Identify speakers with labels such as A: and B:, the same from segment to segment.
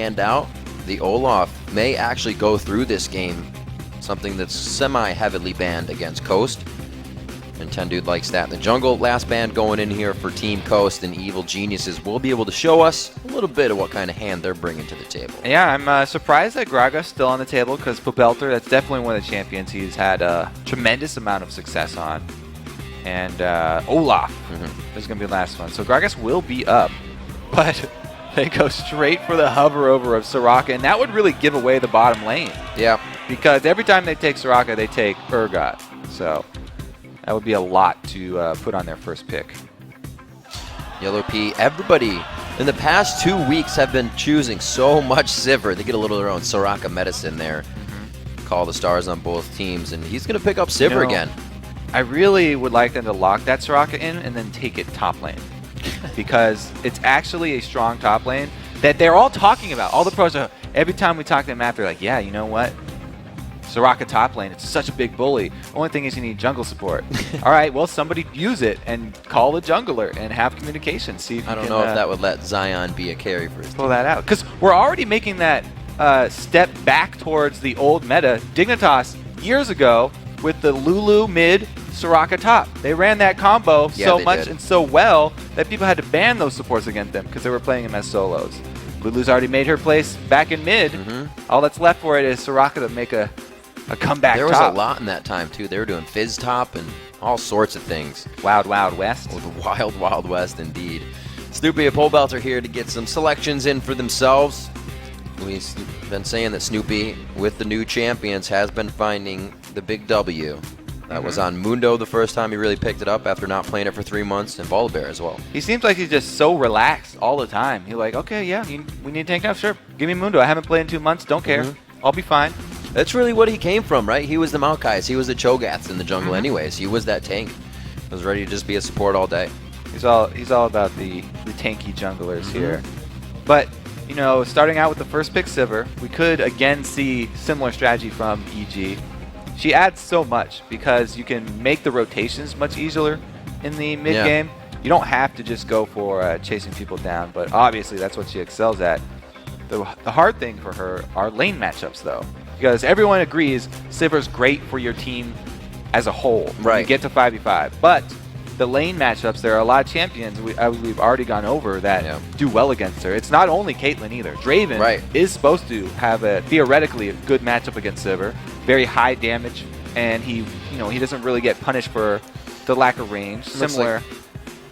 A: panned out, the Olaf may actually go through this game, something that's semi-heavily banned against Coast. And 10 Dude likes that in the jungle. Last band going in here for Team Coast, and Evil Geniuses will be able to show us a little bit of what kind of hand they're bringing to the table.
B: Yeah, I'm surprised that Graga's still on the table, because Pobelter, that's definitely one of the champions he's had a tremendous amount of success on. And Olaf is going to be the last one. So Gragas will be up, but they go straight for the hover over of Soraka, and that would really give away the bottom lane.
A: Yeah.
B: Because every time they take Soraka, they take Urgot. So that would be a lot to put on their first pick.
A: Yellow P, everybody in the past 2 weeks have been choosing so much Sivir. They get a little of their own Soraka medicine there. Call the stars on both teams, and he's going to pick up Sivir again.
B: I really would like them to lock that Soraka in and then take it top lane. Because it's actually a strong top lane that they're all talking about. All the pros are, every time we talk to them after, like, yeah, you know what? Soraka top lane, it's such a big bully. Only thing is you need jungle support. All right, well, somebody use it and call the jungler and have communication. See if you
A: I don't know if that would let Zion be a carry for his
B: pull that out. Because we're already making that step back towards the old meta. Dignitas, years ago, with the Lulu mid, Soraka top. They ran that combo so much and so well that people had to ban those supports against them because they were playing them as solos. Lulu's already made her place back in mid. All that's left for it is Soraka to make a comeback
A: There was
B: top.
A: a lot in that time, too. They were doing Fizz top and all sorts of things.
B: Wild, Wild West.
A: It was a wild, wild west indeed. Snoopy and Pobelter here to get some selections in for themselves. We've been saying that Snoopy, with the new champions, has been finding the big W. That was on Mundo the first time he really picked it up after not playing it for 3 months, and Bear as well.
B: He seems like he's just so relaxed all the time. He's like, okay, yeah, we need to tank now, sure. Give me Mundo. I haven't played in 2 months. Don't care. I'll be fine.
A: That's really what he came from, right? He was the Maokais. He was the Cho'Gaths in the jungle anyways. He was that tank. He was ready to just be a support all day.
B: He's all about the tanky junglers here. But, you know, starting out with the first pick Sivir, we could again see similar strategy from EG. She adds so much because you can make the rotations much easier in the mid game. You don't have to just go for chasing people down, but obviously that's what she excels at. The hard thing for her are lane matchups, though, because everyone agrees Sivir's great for your team as a whole. When you get to 5v5, but the lane matchups, there are a lot of champions we've already gone over that do well against her. It's not only Caitlyn either. Draven is supposed to have theoretically a good matchup against Sivir, very high damage, and he doesn't really get punished for the lack of range. Similar.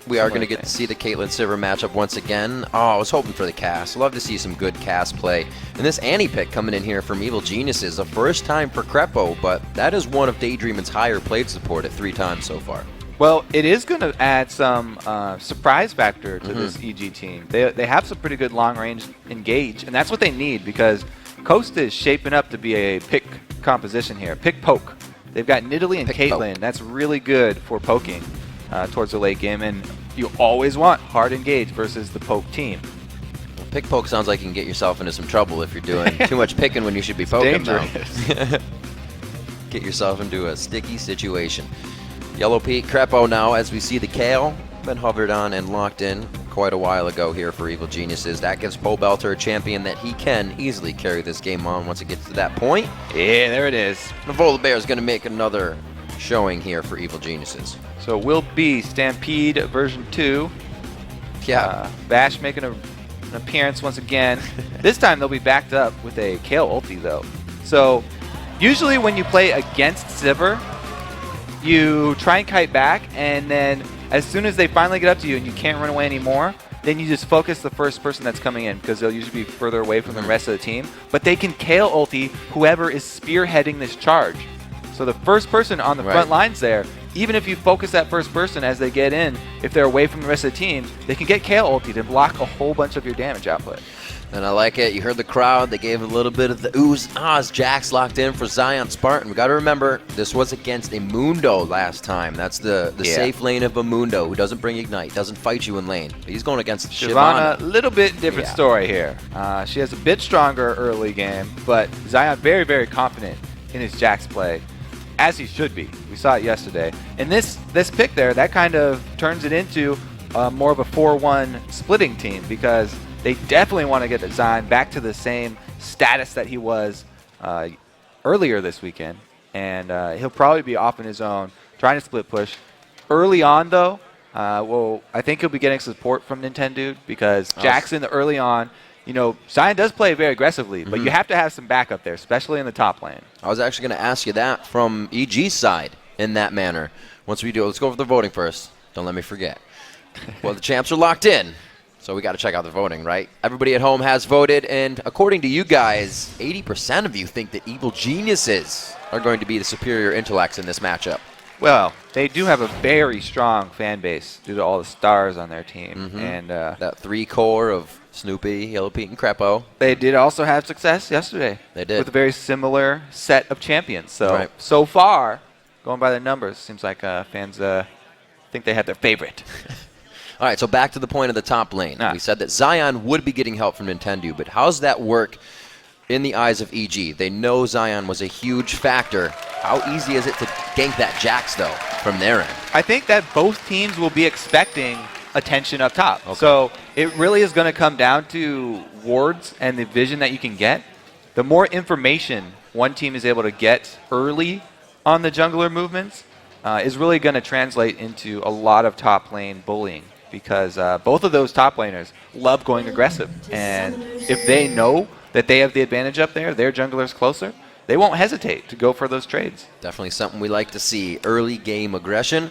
A: We are going to get to see the Caitlyn Sivir matchup once again. Oh, I was hoping for the cast. Love to see some good cast play. And this Annie pick coming in here from Evil Geniuses, the first time for Crepo, but that is one of Daydreamin's higher played support at 3 times so far.
B: Well, it is going to add some surprise factor to this EG team. They have some pretty good long-range engage, and that's what they need because Coast is shaping up to be a pick composition here. Pick poke. They've got Nidalee and Caitlyn. That's really good for poking towards the late game, and you always want hard engage versus the poke team.
A: Well, pick poke sounds like you can get yourself into some trouble if you're doing too much picking when you should be poking.
B: Dangerous.
A: Get yourself into a sticky situation. Yellow Pete, Crepo now as we see the Kale. Been hovered on and locked in quite a while ago here for Evil Geniuses. That gives Pobelter a champion that he can easily carry this game on once it gets to that point.
B: Yeah, there it is.
A: Bear is going to make another showing here for Evil Geniuses.
B: So will be Stampede version 2.
A: Yeah.
B: Bash making an appearance once again. This time they'll be backed up with a Kale ulti though. So usually when you play against Sivir, you try and kite back, and then as soon as they finally get up to you and you can't run away anymore, then you just focus the first person that's coming in because they'll usually be further away from the rest of the team. But they can Kale ulti whoever is spearheading this charge. So the first person on the front lines there, even if you focus that first person as they get in, if they're away from the rest of the team, they can get Kale ulti to block a whole bunch of your damage output.
A: And I like it. You heard the crowd. They gave a little bit of the oohs, ahs. Jax locked in for Zion Spartan. We got to remember, this was against a Mundo last time. That's the safe lane of a Mundo who doesn't bring Ignite, doesn't fight you in lane. He's going against Shyvana.
B: A little bit different story here. She has a bit stronger early game, but Zion very, very confident in his Jax play, as he should be. We saw it yesterday. And this pick there, that kind of turns it into more of a 4-1 splitting team because they definitely want to get Zion back to the same status that he was earlier this weekend. And he'll probably be off on his own, trying to split push. Early on, though, well, I think he'll be getting support from Nintendo because Jackson early on, you know, Zion does play very aggressively, but you have to have some backup there, especially in the top lane.
A: I was actually going to ask you that from EG's side in that manner. Once we do it, let's go over the voting first. Don't let me forget. Well, the champs are locked in, so we got to check out the voting, right? Everybody at home has voted, and according to you guys, 80% of you think that Evil Geniuses are going to be the superior intellects in this matchup.
B: Well, they do have a very strong fan base due to all the stars on their team. And
A: that 3 core of Snoopy, Yellow Pete, and Crepo.
B: They did also have success yesterday.
A: They did.
B: With a very similar set of champions. So, so far, going by the numbers, seems like fans think they had their favorite.
A: All right, so back to the point of the top lane. We said that Zion would be getting help from Nintendo, but how's that work in the eyes of EG? They know Zion was a huge factor. How easy is it to gank that Jax, though, from their end?
B: I think that both teams will be expecting attention up top. So it really is going to come down to wards and the vision that you can get. The more information one team is able to get early on the jungler movements is really going to translate into a lot of top lane bullying, because both of those top laners love going aggressive. And if they know that they have the advantage up there, their jungler's closer, they won't hesitate to go for those trades.
A: Definitely something we like to see, early game aggression.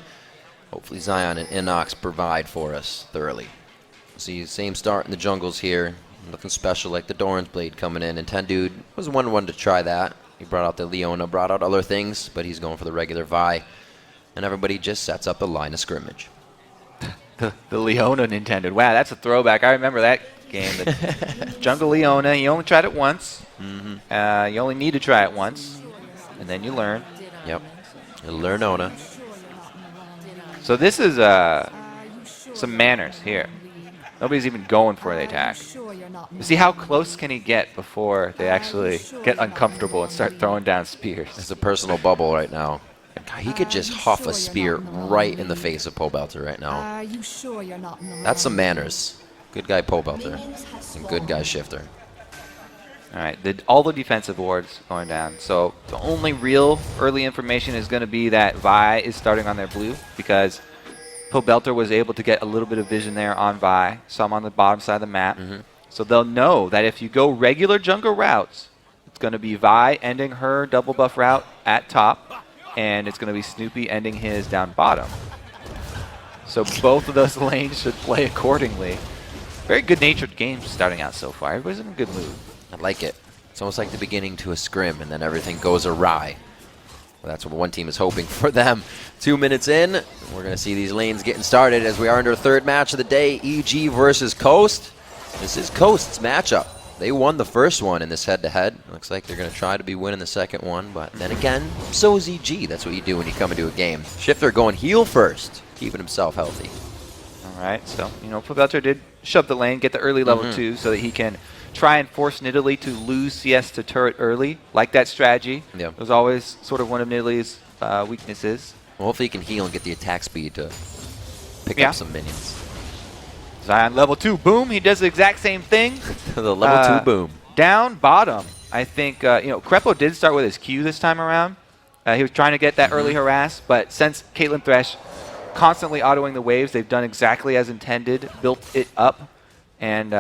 A: Hopefully Zion and Inox provide for us thoroughly. See, same start in the jungles here. Nothing special like the Doran's Blade coming in. And Tendude was one to try that. He brought out the Leona, brought out other things, but he's going for the regular Vi. And everybody just sets up the line of scrimmage.
B: The Leona Nintendo. Wow, that's a throwback. I remember that game. The Jungle Leona, you only tried it once. You only need to try it once, and then you learn.
A: Yep. You learn Ona.
B: So this is some manners here. Nobody's even going for the attack. See how close can he get before they actually get uncomfortable and start throwing down spears.
A: It's a personal bubble right now. He could just huff a spear right in the face of Pobelter right now. That's some manners. Good guy Pobelter and good guy Shifter.
B: All right, all the defensive wards going down. So the only real early information is going to be that Vi is starting on their blue, because Pobelter was able to get a little bit of vision there on Vi, some on the bottom side of the map. So they'll know that if you go regular jungle routes, it's going to be Vi ending her double buff route at top, and it's going to be Snoopy ending his down bottom. So both of those lanes should play accordingly. Very good-natured game starting out so far. Everybody's in a good mood.
A: I like it. It's almost like the beginning to a scrim, and then everything goes awry. Well, that's what one team is hoping for them. 2 minutes in, we're going to see these lanes getting started as we are under the third match of the day, EG versus Coast. This is Coast's matchup. They won the first one in this head-to-head. Looks like they're going to try to be winning the second one, but then again, so is EG. That's what you do when you come into a game. Shifter going heel first, keeping himself healthy.
B: All right, so, you know, Pobelter did shove the lane, get the early level 2 so that he can try and force Nidalee to lose CS to turret early. Like that strategy. It was always sort of one of Nidalee's weaknesses.
A: Well, hopefully he can heal and get the attack speed to pick up some minions.
B: Zion level 2, boom. He does the exact same thing.
A: The level 2 boom.
B: Down bottom, I think, you know, Crepo did start with his Q this time around. He was trying to get that early harass, but since Caitlyn Thresh constantly autoing the waves, they've done exactly as intended, built it up, and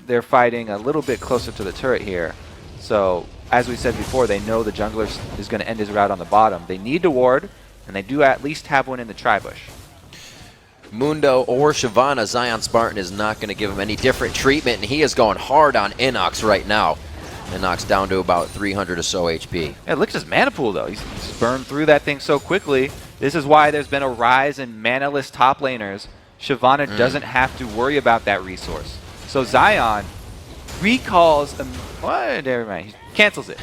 B: they're fighting a little bit closer to the turret here. So, as we said before, they know the jungler is going to end his route on the bottom. They need to ward, and they do at least have one in the tri-bush.
A: Mundo or Shyvana, Zion Spartan is not going to give him any different treatment, and he is going hard on Inox right now. Inox down to about 300 or so HP.
B: Yeah, look at his mana pool, though. He's burned through that thing so quickly. This is why there's been a rise in mana-less top laners. Shyvana doesn't have to worry about that resource. So Zion recalls... never mind. He cancels it.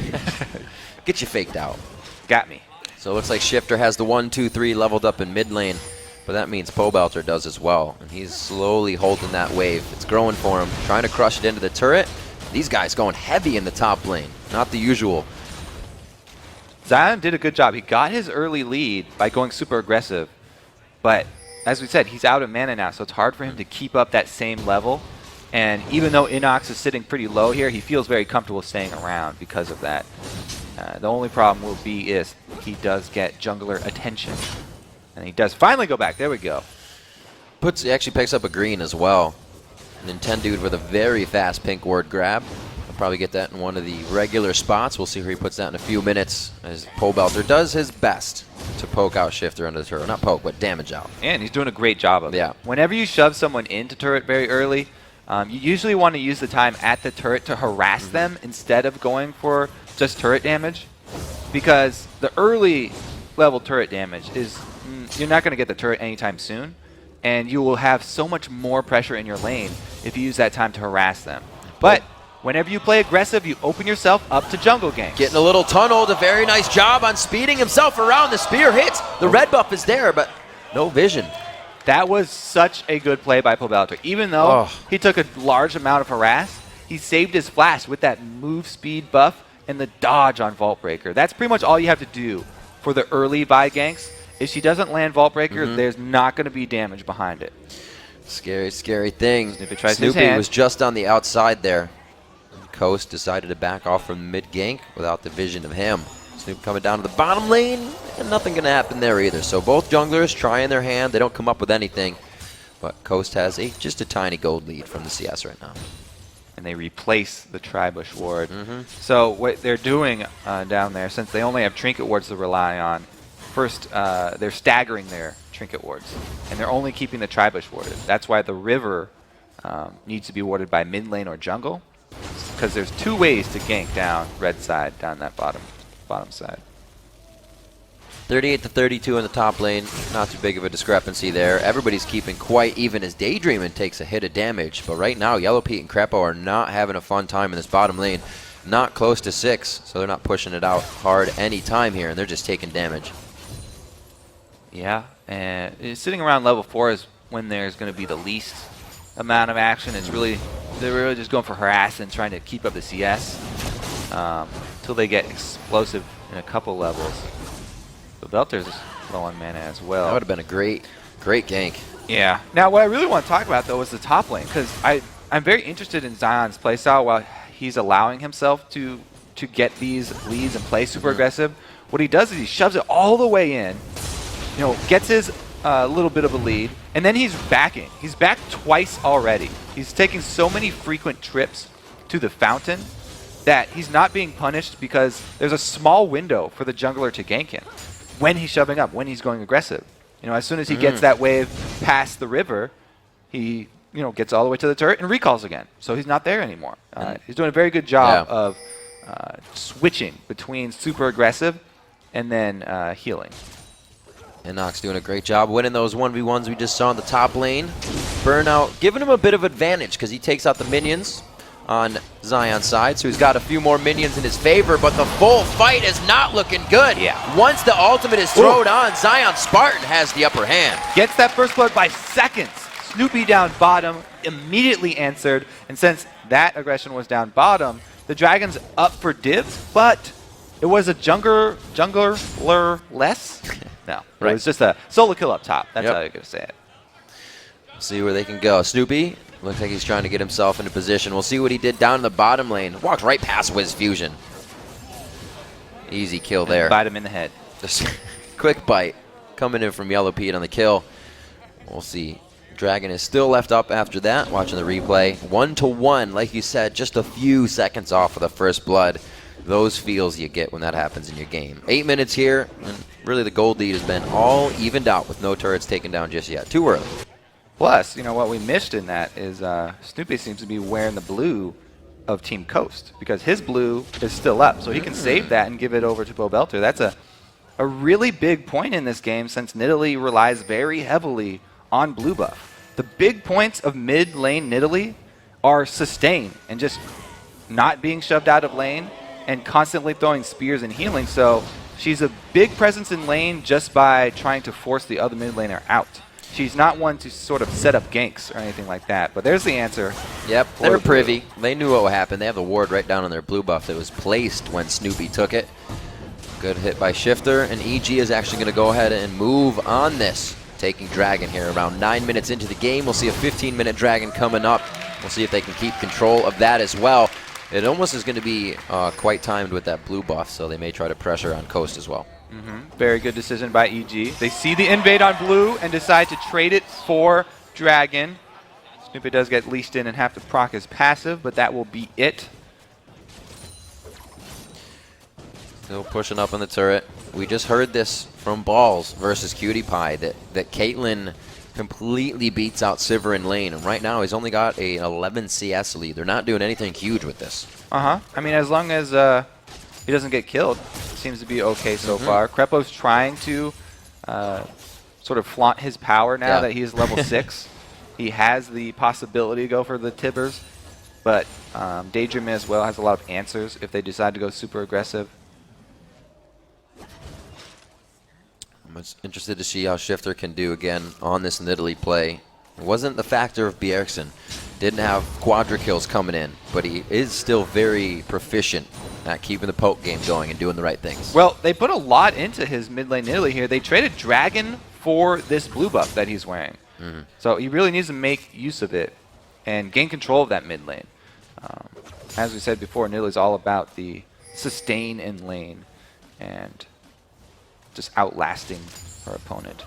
A: Get you faked out.
B: Got me.
A: So it looks like Shifter has the 1, 2, 3 leveled up in mid lane. But that means Pobelter does as well. And he's slowly holding that wave. It's growing for him. Trying to crush it into the turret. These guys going heavy in the top lane. Not the usual.
B: Zion did a good job. He got his early lead by going super aggressive. But as we said, he's out of mana now, so it's hard for him to keep up that same level. And even though Inox is sitting pretty low here, he feels very comfortable staying around because of that. The only problem will be is he does get jungler attention. And he does finally go back. There we go.
A: He actually picks up a green as well. Nintendude with a very fast pink ward grab. I'll probably get that in one of the regular spots. We'll see where he puts that in a few minutes as Pobelter does his best to poke out Shifter under the turret. Not poke, but damage out.
B: And he's doing a great job of it.
A: Yeah.
B: Whenever you shove someone into turret very early, you usually want to use the time at the turret to harass them instead of going for just turret damage. Because the early level turret damage is, you're not going to get the turret anytime soon. And you will have so much more pressure in your lane if you use that time to harass them. But whenever you play aggressive, you open yourself up to jungle ganks.
A: Getting a little tunneled, a very nice job on speeding himself around. The spear hits. The red buff is there, but no vision.
B: That was such a good play by Pobelter. Even though he took a large amount of harass, he saved his flash with that move speed buff and the dodge on Vault Breaker. That's pretty much all you have to do for the early Vi ganks. If she doesn't land Vault Breaker, there's not going to be damage behind it.
A: Scary, scary thing.
B: Snoopy
A: was just on the outside there. Coast decided to back off from mid gank without the vision of him. Snoop coming down to the bottom lane, and nothing going to happen there either. So both junglers trying their hand. They don't come up with anything. But Coast has just a tiny gold lead from the CS right now.
B: And they replace the Tribush ward. So what they're doing down there, since they only have trinket wards to rely on, first they're staggering their trinket wards. And they're only keeping the Tribush warded. That's why the river needs to be warded by mid lane or jungle. Because there's two ways to gank down red side, down that bottom side.
A: 38-32 in the top lane. Not too big of a discrepancy there. Everybody's keeping quite even as Daydreamin' takes a hit of damage. But right now, Yellow Pete and Crepo are not having a fun time in this bottom lane. Not close to 6, so they're not pushing it out hard any time here, and they're just taking damage.
B: Yeah, and sitting around level 4 is when there's going to be the least amount of action. They're really just going for harass and trying to keep up the CS until they get explosive in a couple levels. So Belter's low on mana as well.
A: That would have been a great gank.
B: Yeah. Now, what I really want to talk about, though, is the top lane, because I'm very interested in Zion's playstyle while he's allowing himself to get these leads and play super aggressive. What he does is he shoves it all the way in, gets his little bit of a lead, and then he's backing. He's backed twice already. He's taking so many frequent trips to the fountain that he's not being punished because there's a small window for the jungler to gank him when he's shoving up, when he's going aggressive. As soon as he gets that wave past the river, he gets all the way to the turret and recalls again. So he's not there anymore. He's doing a very good job of switching between super aggressive and then healing.
A: Inox doing a great job winning those 1v1s we just saw in the top lane. Burnout giving him a bit of advantage because he takes out the minions on Zion's side, so he's got a few more minions in his favor, but the full fight is not looking good.
B: Yeah.
A: Once the ultimate is thrown on, Zion Spartan has the upper hand.
B: Gets that first blood by seconds. Snoopy down bottom, immediately answered, and since that aggression was down bottom, the Dragon's up for dibs, but it was a jungler-less? No, right. It was just a solo kill up top. That's how you're going to say it.
A: See where they can go. Snoopy looks like he's trying to get himself into position. We'll see what he did down in the bottom lane. Walked right past Wiz Fusion. Easy kill there.
B: Bite him in the head.
A: Just quick bite coming in from Yellow Pete on the kill. We'll see. Dragon is still left up after that. Watching the replay. 1-1, like you said, just a few seconds off of the first blood. Those feels you get when that happens in your game. 8 minutes here, and really the gold lead has been all evened out with no turrets taken down just yet. Too early.
B: Plus, what we missed in that is Snoopy seems to be wearing the blue of Team Coast because his blue is still up, so he can save that and give it over to Pobelter. That's a really big point in this game since Nidalee relies very heavily on blue buff. The big points of mid lane Nidalee are sustain and just not being shoved out of lane and constantly throwing spears and healing, so she's a big presence in lane just by trying to force the other mid laner out. She's not one to sort of set up ganks or anything like that, but there's the answer.
A: Yep, they were privy. They knew what would happen. They have the ward right down on their blue buff that was placed when Snoopy took it. Good hit by Shifter, and EG is actually going to go ahead and move on this, taking Dragon here around 9 minutes into the game. We'll see a 15-minute Dragon coming up We'll see if they can keep control of that as well. It almost is going to be quite timed with that blue buff, so they may try to pressure on Coast as well.
B: Very good decision by EG. They see the invade on blue and decide to trade it for Dragon. Snoopy does get leashed in and have to proc his passive, but that will be it.
A: Still pushing up on the turret. We just heard this from Balls versus Cutie Pie that Caitlyn completely beats out Sivir in lane, and right now he's only got a 11 CS lead. They're not doing anything huge with this.
B: I mean, as long as he doesn't get killed, it seems to be okay so far. Krepo's trying to sort of flaunt his power now that he is level 6. He has the possibility to go for the Tibbers, but Daydream as well has a lot of answers if they decide to go super aggressive.
A: I'm interested to see how Shifter can do again on this Nidalee play. It wasn't the factor of Bjergsen. Didn't have quadra kills coming in, but he is still very proficient at keeping the poke game going and doing the right things.
B: Well, they put a lot into his mid lane Nidalee here. They traded Dragon for this blue buff that he's wearing. So he really needs to make use of it and gain control of that mid lane. As we said before, Nidalee's all about the sustain in lane and just outlasting her opponent.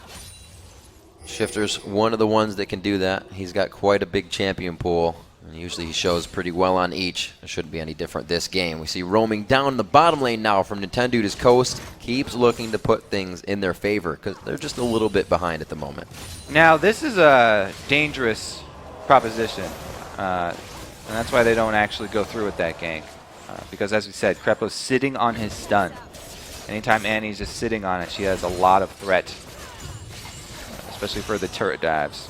A: Shifter's one of the ones that can do that. He's got quite a big champion pool, and usually he shows pretty well on each. It shouldn't be any different this game. We see roaming down the bottom lane now from Nintendo's Coast. Keeps looking to put things in their favor because they're just a little bit behind at the moment.
B: Now, this is a dangerous proposition, and that's why they don't actually go through with that gank. Because as we said, Krepo's sitting on his stun. Anytime Annie's just sitting on it, she has a lot of threat, especially for the turret dives.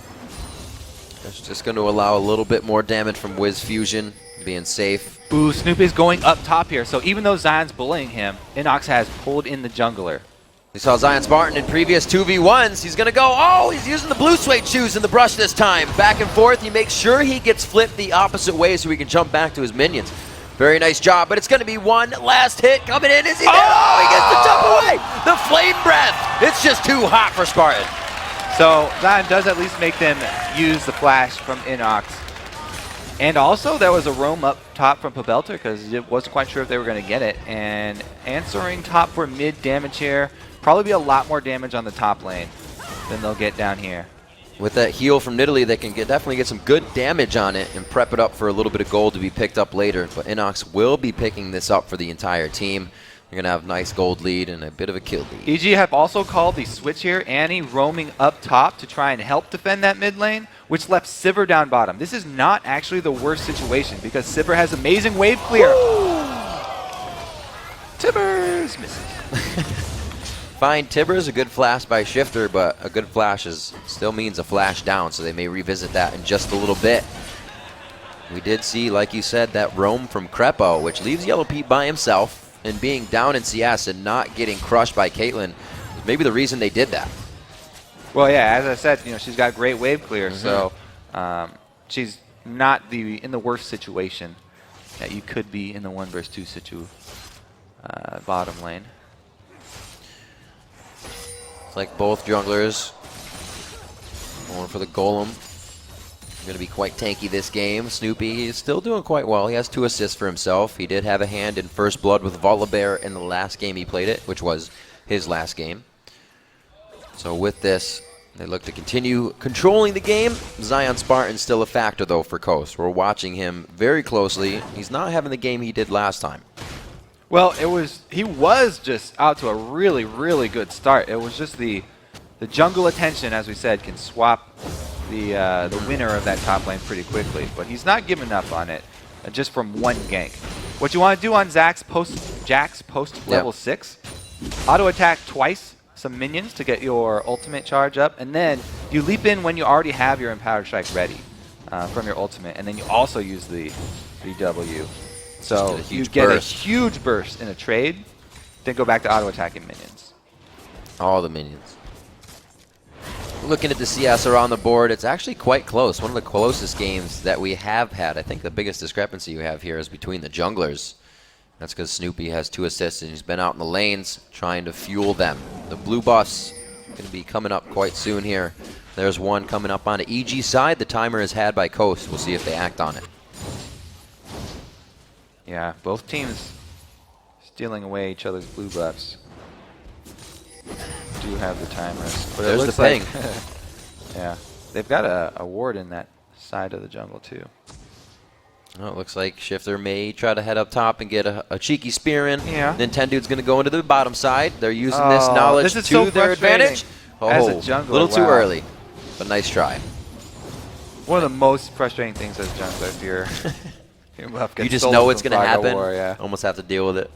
A: It's just going to allow a little bit more damage from Wiz Fusion, being safe.
B: Ooh, Snoopy's going up top here. So even though Zion's bullying him, Inox has pulled in the jungler.
A: We saw Zion Spartan in previous 2v1s. He's going to go, oh, he's using the blue suede shoes in the brush this time. Back and forth, he makes sure he gets flipped the opposite way so he can jump back to his minions. Very nice job, but it's going to be one last hit coming in. Is he dead? Oh, he gets the jump away. The flame breath. It's just too hot for Spartan.
B: So Zion does at least make them use the flash from Inox. And also there was a roam up top from Pobelter because it wasn't quite sure if they were going to get it. And answering top for mid damage here. Probably be a lot more damage on the top lane than they'll get down here.
A: With that heal from Nidalee, they can definitely get some good damage on it and prep it up for a little bit of gold to be picked up later. But Inox will be picking this up for the entire team. They're going to have a nice gold lead and a bit of a kill lead.
B: EG have also called the switch here. Annie roaming up top to try and help defend that mid lane, which left Sivir down bottom. This is not actually the worst situation because Sivir has amazing wave clear. Tibbers misses.
A: Fine, Tibbers, a good flash by Shifter, but a good flash still means a flash down, so they may revisit that in just a little bit. We did see, like you said, that roam from Krepo, which leaves Yellow Pete by himself, and being down in CS and not getting crushed by Caitlyn is maybe the reason they did that.
B: Well, yeah, as I said, she's got great wave clear, so she's not in the worst situation that you could be in the 1 versus 2 situ bottom lane.
A: Like both junglers going for the golem. Going to be quite tanky this game. Snoopy is still doing quite well. He has 2 assists for himself. He did have a hand in first blood with Volibear in the last game he played it, which was his last game. So with this, they look to continue controlling the game. Zion Spartan's still a factor though for Coast. We're watching him very closely. He's not having the game he did last time.
B: Well, he was just out to a really, really good start. It was just the jungle attention, as we said, can swap the winner of that top lane pretty quickly. But he's not giving up on it just from one gank. What you want to do on Jack's post level 6, auto attack twice some minions to get your ultimate charge up, and then you leap in when you already have your Empowered Strike ready from your ultimate, and then you also use the W. So you get a huge burst in a trade, then go back to auto-attacking minions.
A: All the minions. Looking at the CS around the board, it's actually quite close. One of the closest games that we have had. I think the biggest discrepancy you have here is between the junglers. That's because Snoopy has 2 assists and he's been out in the lanes trying to fuel them. The blue buffs going to be coming up quite soon here. There's one coming up on the EG side. The timer is had by Coast. We'll see if they act on it.
B: Yeah, both teams stealing away each other's blue buffs. Do have the timers. But
A: there's
B: it looks
A: the ping.
B: Like yeah, they've got a ward in that side of the jungle too.
A: Well, it looks like Shifter may try to head up top and get a cheeky spear in.
B: Yeah.
A: Nintendo's going to go into the bottom side. They're using this knowledge
B: this is
A: to
B: so
A: their advantage.
B: As a
A: Oh,
B: jungler,
A: a little too
B: wow.
A: early, but nice try.
B: One of the most frustrating things as a jungler if your buff gets
A: You just
B: stolen
A: know it's
B: from
A: going to
B: Fog of
A: happen.
B: War, yeah.
A: Almost have to deal with it.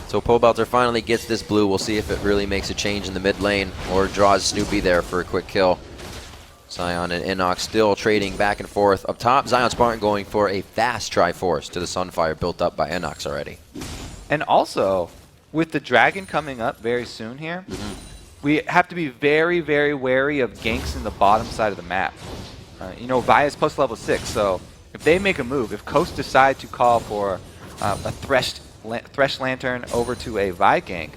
A: So Pobelter finally gets this blue. We'll see if it really makes a change in the mid lane or draws Snoopy there for a quick kill. Zion and Inox still trading back and forth. Up top, Zion Spartan going for a fast Triforce to the Sunfire built up by Inox already.
B: And also, with the dragon coming up very soon here, we have to be very, very wary of ganks in the bottom side of the map. You know, Via's post level 6, so if they make a move, if Coast decide to call for a Thresh Lantern over to a Vi gank,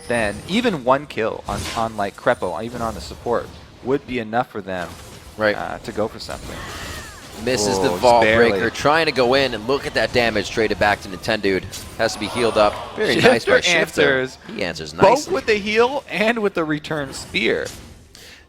B: then even one kill on like Crepo, even on the support, would be enough for them to go for something.
A: Misses the Vault Breaker, trying to go in, and look at that damage traded back to Nintendude. Has to be healed up. Very nice by Shifter. He answers nicely.
B: Both with the heal and with the return spear.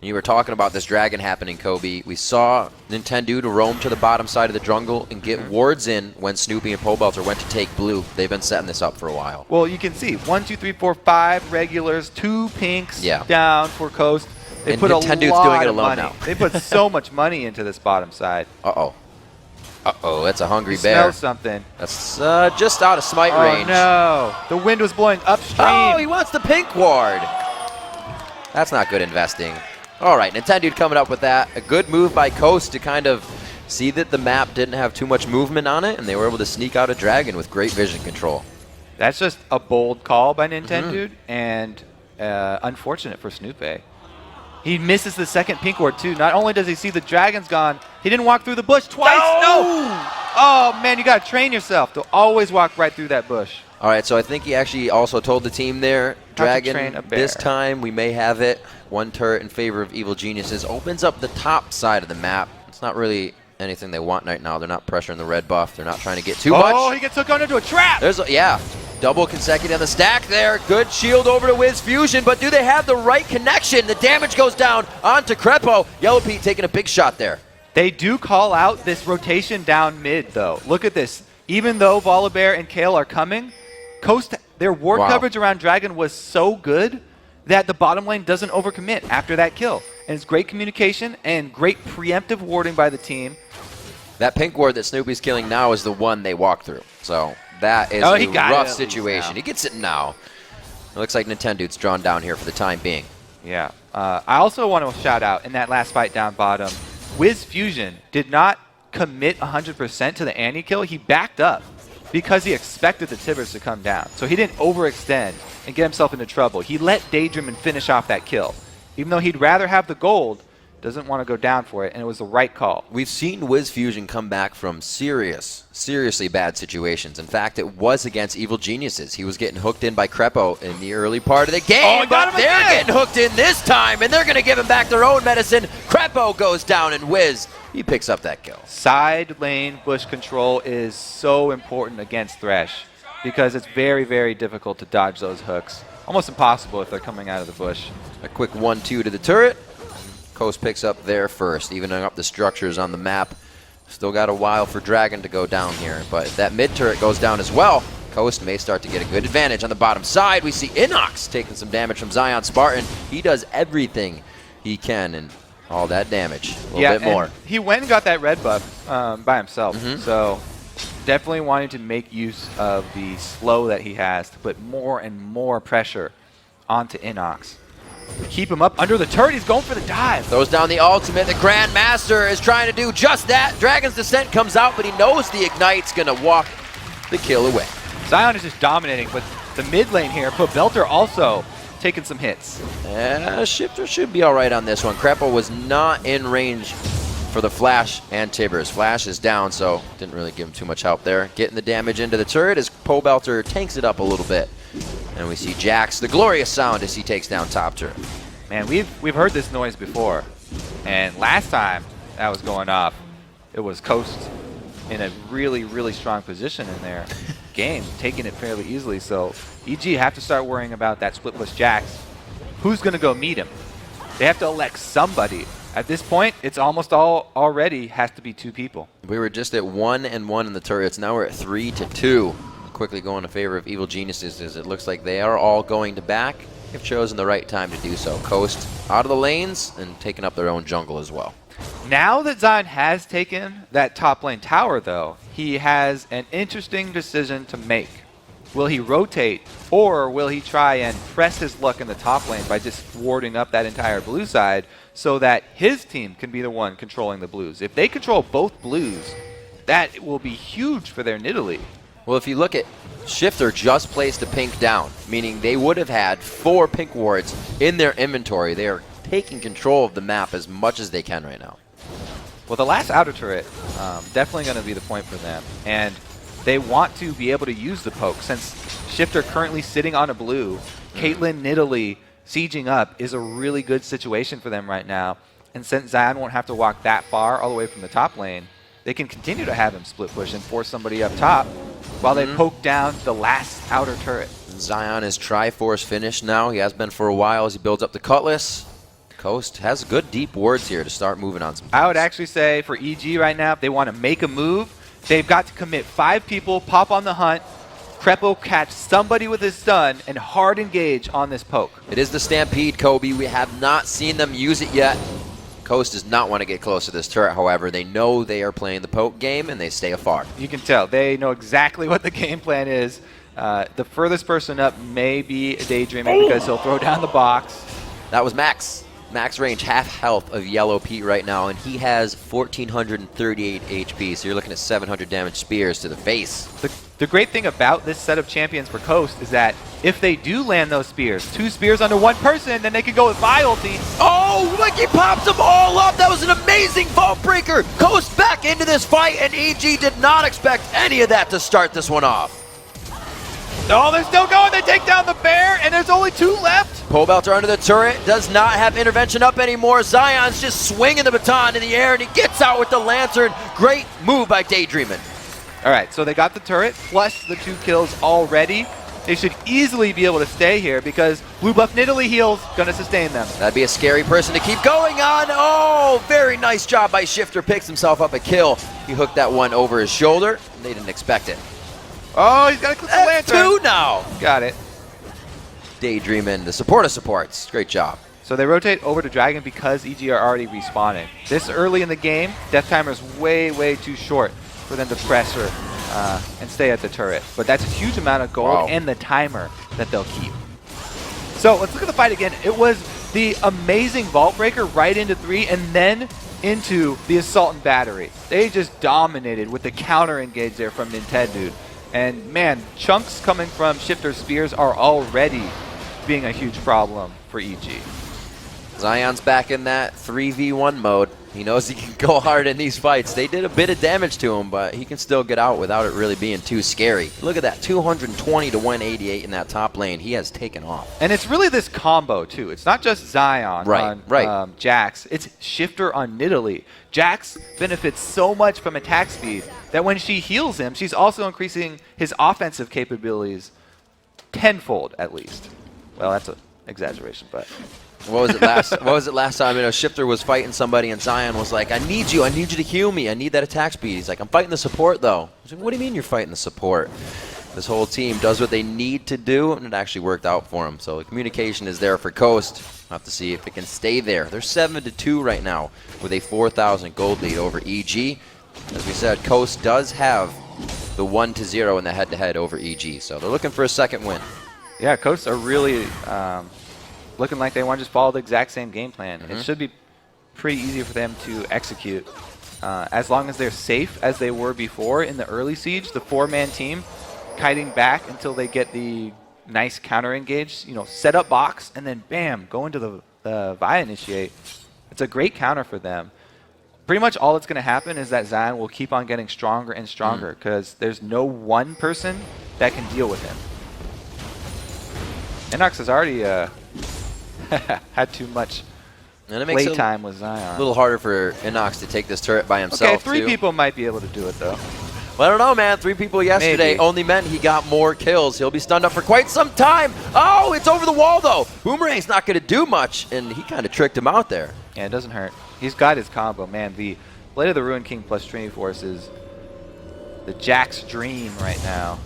A: You were talking about this dragon happening, Kobe. We saw Nintendude roam to the bottom side of the jungle and get wards in when Snoopy and Pobelter went to take blue. They've been setting this up for a while.
B: Well, you can see 1, 2, 3, 4, 5 regulars, 2 pinks down for Coast. They put
A: Nintendude's
B: a lot
A: doing it
B: of
A: alone
B: money.
A: now.
B: They put so much money into this bottom side.
A: Uh-oh. Uh-oh, that's a hungry
B: You
A: bear.
B: smell something.
A: That's just out of smite range.
B: Oh, no. The wind was blowing upstream.
A: Oh, he wants the pink ward. That's not good investing. All right, Nintendude coming up with that. A good move by Coast to kind of see that the map didn't have too much movement on it, and they were able to sneak out a dragon with great vision control.
B: That's just a bold call by Nintendude, and unfortunate for Snoopy. He misses the second pink ward, too. Not only does he see the dragon's gone, he didn't walk through the bush twice. No! Oh, man, you got to train yourself to always walk right through that bush.
A: All right, so I think he actually also told the team there, Dragon, this time we may have it. One turret in favor of Evil Geniuses opens up the top side of the map. It's not really anything they want right now. They're not pressuring the red buff. They're not trying to get too much.
B: Oh, he gets hooked onto a trap.
A: Yeah, double consecutive on the stack there. Good shield over to Wiz Fusion, but do they have the right connection? The damage goes down onto Crepo. Yellow Pete taking a big shot there.
B: They do call out this rotation down mid, though. Look at this. Even though Volibear and Kale are coming, Coast, their ward coverage around Dragon was so good that the bottom lane doesn't overcommit after that kill. And it's great communication and great preemptive warding by the team.
A: That pink ward that Snoopy's killing now is the one they walk through. So that is a rough situation. He gets it now. It looks like Nintendude's drawn down here for the time being.
B: Yeah. I also want to shout out in that last fight down bottom, Wiz Fusion did not commit 100% to the Annie kill. He backed up because he expected the Tibbers to come down. So he didn't overextend and get himself into trouble. He let Daydream and finish off that kill. Even though he'd rather have the gold, doesn't want to go down for it, and it was the right call.
A: We've seen Wiz Fusion come back from seriously bad situations. In fact, it was against Evil Geniuses. He was getting hooked in by Crepo in the early part of the game, but they're getting hooked in this time, and they're going to give him back their own medicine. Crepo goes down, and Wiz, he picks up that kill.
B: Side lane bush control is so important against Thresh because it's very, very difficult to dodge those hooks. Almost impossible if they're coming out of the bush.
A: A quick 1-2 to the turret. Coast picks up there first, evening up the structures on the map. Still got a while for Dragon to go down here, but if that mid turret goes down as well, Coast may start to get a good advantage. On the bottom side, we see Inox taking some damage from Zion Spartan. He does everything he can, and all that damage, a little bit more.
B: He went and got that red buff by himself, so definitely wanting to make use of the slow that he has to put more and more pressure onto Inox. Keep him up under the turret. He's going for the dive.
A: Throws down the ultimate. The Grandmaster is trying to do just that. Dragon's Descent comes out, but he knows the Ignite's going to walk the kill away.
B: Zion is just dominating, but the mid lane here, Pobelter also taking some hits.
A: Shifter should be all right on this one. Crepo was not in range for the Flash and Tibbers. Flash is down, so didn't really give him too much help there. Getting the damage into the turret as Pobelter tanks it up a little bit. And we see Jax, the glorious sound as he takes down top turret.
B: Man, we've heard this noise before, and last time that was going off, it was Coast in a really, really strong position in their game, taking it fairly easily. So EG have to start worrying about that split push Jax. Who's going to go meet him? They have to elect somebody. At this point, it's almost already has to be 2 people.
A: We were just at 1-1 in the turrets. Now we're at 3-2. Quickly going in favor of Evil Geniuses as it looks like they are all going to back. They've chosen the right time to do so. Coast out of the lanes and taking up their own jungle as well.
B: Now that Zion has taken that top lane tower, though, he has an interesting decision to make. Will he rotate, or will he try and press his luck in the top lane by just warding up that entire blue side so that his team can be the one controlling the blues? If they control both blues, that will be huge for their Nidalee.
A: Well, if you look at Shifter just placed a pink down, meaning they would have had 4 pink wards in their inventory. They are taking control of the map as much as they can right now.
B: Well, the last outer turret, definitely going to be the point for them. And they want to be able to use the poke. Since Shifter currently sitting on a blue, Caitlyn, Nidalee sieging up is a really good situation for them right now. And since Zion won't have to walk that far all the way from the top lane, they can continue to have him split push and force somebody up top while they poke down the last outer turret.
A: Zion is Triforce finished now. He has been for a while as he builds up the Cutlass. Coast has good deep wards here to start moving on some things.
B: I would actually say for EG right now, if they want to make a move, they've got to commit 5 people, pop on the hunt, Crepo catch somebody with his stun, and hard engage on this poke.
A: It is the Stampede, Kobe. We have not seen them use it yet. Coast does not want to get close to this turret, however. They know they are playing the poke game, and they stay afar.
B: You can tell. They know exactly what the game plan is. The furthest person up may be daydreaming because he'll throw down the box.
A: That was Max. Max range, half health of Yellow Pete right now, and he has 1,438 HP, so you're looking at 700 damage spears to the face.
B: The great thing about this set of champions for Coast is that if they do land those spears, 2 spears onto 1 person, then they can go with Vi ulti.
A: Oh, like he pops them all up. That was an amazing vault breaker. Coast back into this fight, and EG did not expect any of that to start this one off.
B: Oh, they're still going. They take down the bear, and there's only 2 left.
A: Pole Belter under the turret, does not have intervention up anymore. Zion's just swinging the baton in the air, and he gets out with the lantern. Great move by Daydreamin'.
B: All right, so they got the turret, plus the 2 kills already. They should easily be able to stay here because blue buff Nidalee heals, gonna sustain them.
A: That'd be a scary person to keep going on. Oh, very nice job by Shifter. Picks himself up a kill. He hooked that one over his shoulder. They didn't expect it.
B: Oh, he's got to click the lantern.
A: 2 now.
B: Got it.
A: Daydreamin', the support of supports. Great job.
B: So they rotate over to Dragon because EG are already respawning. This early in the game, death timer's way, way too short for them to press her and stay at the turret. But that's a huge amount of gold and the timer that they'll keep. So let's look at the fight again. It was the amazing Vault Breaker right into 3 and then into the Assault and Battery. They just dominated with the counter engage there from Nintendo. And man, chunks coming from Shifter Spears are already being a huge problem for EG.
A: Zion's back in that 3v1 mode. He knows he can go hard in these fights. They did a bit of damage to him, but he can still get out without it really being too scary. Look at that, 220 to 188 in that top lane. He has taken off.
B: And it's really this combo, too. It's not just Zion on Jax. It's Shifter on Nidalee. Jax benefits so much from attack speed that when she heals him, she's also increasing his offensive capabilities tenfold, at least. Well, that's an exaggeration, but...
A: What was it last time? You know, Shifter was fighting somebody and Zion was like, I need you to heal me. I need that attack speed. He's like, I'm fighting the support though. I was like, what do you mean you're fighting the support? This whole team does what they need to do, and it actually worked out for them. So the communication is there for Coast. We'll have to see if it can stay there. They're 7-2 right now with a 4,000 gold lead over EG. As we said, Coast does have the 1-0 in the head-to-head over EG. So they're looking for a second win.
B: Yeah, Coast are really... looking like they want to just follow the exact same game plan. It should be pretty easy for them to execute. As long as they're safe as they were before in the early siege, the 4-man team kiting back until they get the nice counter engage, you know, set up box, and then bam, go into the Vi initiate. It's a great counter for them. Pretty much all that's going to happen is that Zion will keep on getting stronger and stronger because there's no one person that can deal with him. Inox is already Had too much
A: And it makes it
B: playtime with Zion.
A: a little harder for Inox to take this turret by himself.
B: Okay, 3
A: too.
B: people might be able to do it, though.
A: Well, I don't know, man. 3 people yesterday
B: Maybe.
A: only meant he got more kills. He'll be stunned up for quite some time. Oh, it's over the wall, though. Boomerang's not going to do much, and he kind of tricked him out there.
B: Yeah, it doesn't hurt. He's got his combo, man. The Blade of the Ruined King plus Trinity Force is the Jack's dream right now.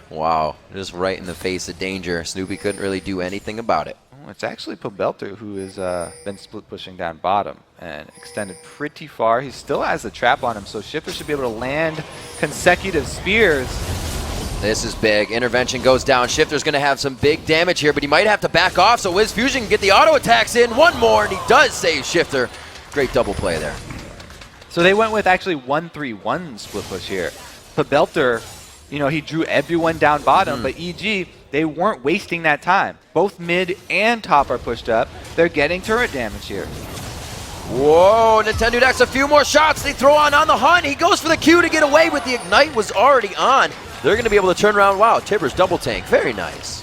A: Wow, just right in the face of danger. Snoopy couldn't really do anything about it.
B: Oh, it's actually Pobelter who has been split pushing down bottom and extended pretty far. He still has the trap on him, so Shifter should be able to land consecutive spears.
A: This is big. Intervention goes down. Shifter's going to have some big damage here, but he might have to back off, so Wiz Fusion can get the auto attacks in. One more, and he does save Shifter. Great double play there.
B: So they went with actually 1-3-1 split push here. Pobelter, you know, he drew everyone down bottom, but EG, they weren't wasting that time. Both mid and top are pushed up. They're getting turret damage here.
A: Whoa, Nintendo X a few more shots. They throw on the hunt. He goes for the Q to get away with the Ignite was already on. They're going to be able to turn around. Wow, Tibbers double tank. Very nice.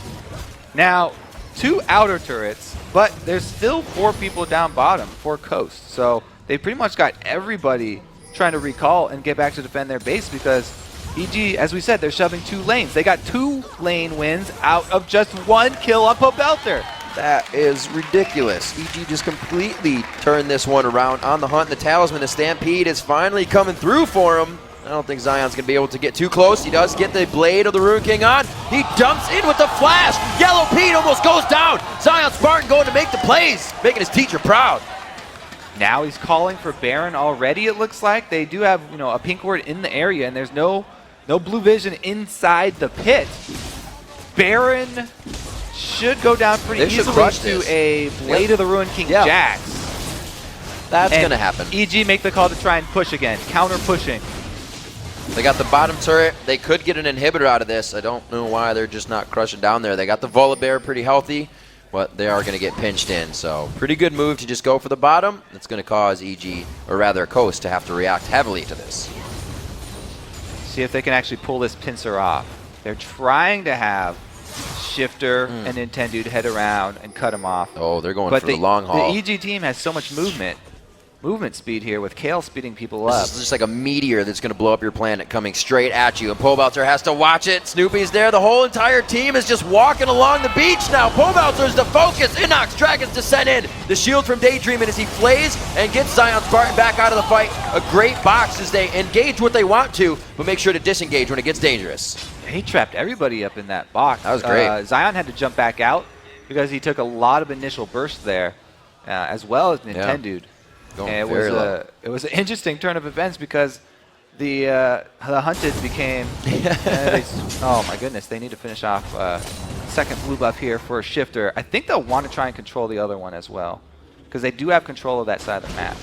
B: Now, 2 outer turrets, but there's still 4 people down bottom for Coast. So they pretty much got everybody trying to recall and get back to defend their base because EG, as we said, they're shoving 2 lanes. They got 2 lane wins out of just 1 kill on Pobelter.
A: That is ridiculous. EG just completely turned this one around on the hunt. The Talisman, the Stampede is finally coming through for him. I don't think Zion's going to be able to get too close. He does get the Blade of the Ruined King on. He dumps in with the flash. Yellow Pete almost goes down. Zion Spartan going to make the plays, making his teacher proud.
B: Now he's calling for Baron already, it looks like. They do have, you know, a pink ward in the area, and there's no blue vision inside the pit. Baron should go down pretty easily to a Blade of the Ruined King Jax.
A: That's going to happen.
B: EG make the call to try and push again, counter pushing.
A: They got the bottom turret. They could get an inhibitor out of this. I don't know why they're just not crushing down there. They got the Volibear pretty healthy, but they are going to get pinched in. So pretty good move to just go for the bottom. That's going to cause EG, or rather Coast, to have to react heavily to this.
B: See if they can actually pull this pincer off. They're trying to have Shifter and Nintendo head around and cut him off.
A: Oh, they're going for the long haul.
B: The EG team has so much movement speed here with Kale speeding people up.
A: This is just like a meteor that's going to blow up your planet coming straight at you. And Pobelter has to watch it. Snoopy's there. The whole entire team is just walking along the beach now. Pobelter's the focus. Inox Dragons descend in. The shield from Daydreaming as he flays and gets Zion Spartan back out of the fight. A great box as they engage what they want to, but make sure to disengage when it gets dangerous.
B: He trapped everybody up in that box.
A: That was great.
B: Zion had to jump back out because he took a lot of initial bursts there, as well as Nintendo. And it was an interesting turn of events because the hunted became oh my goodness, they need to finish off second blue buff here for Shifter. I think they'll want to try and control the other one as well because they do have control of that side of the map.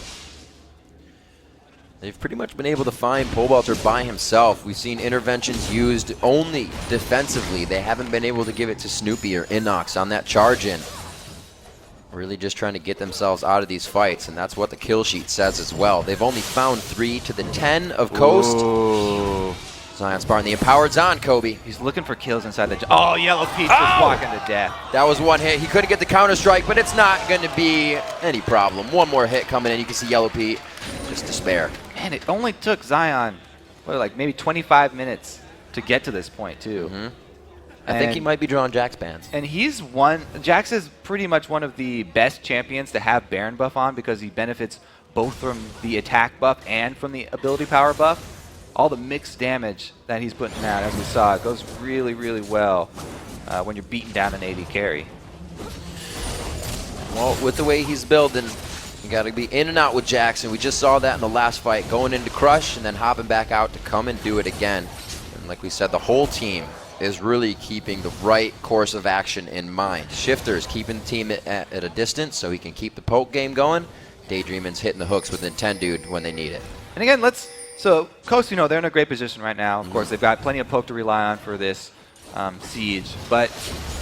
A: They've pretty much been able to find Pobelter by himself. We've seen interventions used only defensively. They haven't been able to give it to Snoopy or Inox on that charge in. Really just trying to get themselves out of these fights, and that's what the kill sheet says as well. They've only found 3 to the 10 of Coast.
B: Ooh.
A: Zion Spartan, the empowered's on, Kobe.
B: He's looking for kills inside the... Oh, Yellow Peach just walking to death.
A: That was one hit. He couldn't get the counter strike, but it's not going to be any problem. One more hit coming in. You can see Yellow Pete just despair.
B: Man, it only took Zion, like maybe 25 minutes to get to this point, too.
A: I think he might be drawing Jax bans.
B: And Jax is pretty much one of the best champions to have Baron buff on because he benefits both from the attack buff and from the ability power buff. All the mixed damage that he's putting out, as we saw, it goes really, really well when you're beating down an AD carry.
A: Well, with the way he's building, you got to be in and out with Jackson. We just saw that in the last fight, going into Crush and then hopping back out to come and do it again. And like we said, the whole team is really keeping the right course of action in mind. Shifter is keeping the team at a distance so he can keep the poke game going. Daydreaming's hitting the hooks with Nintendo when they need it.
B: And again, so Coast, you know, they're in a great position right now. Of course, they've got plenty of poke to rely on for this siege. But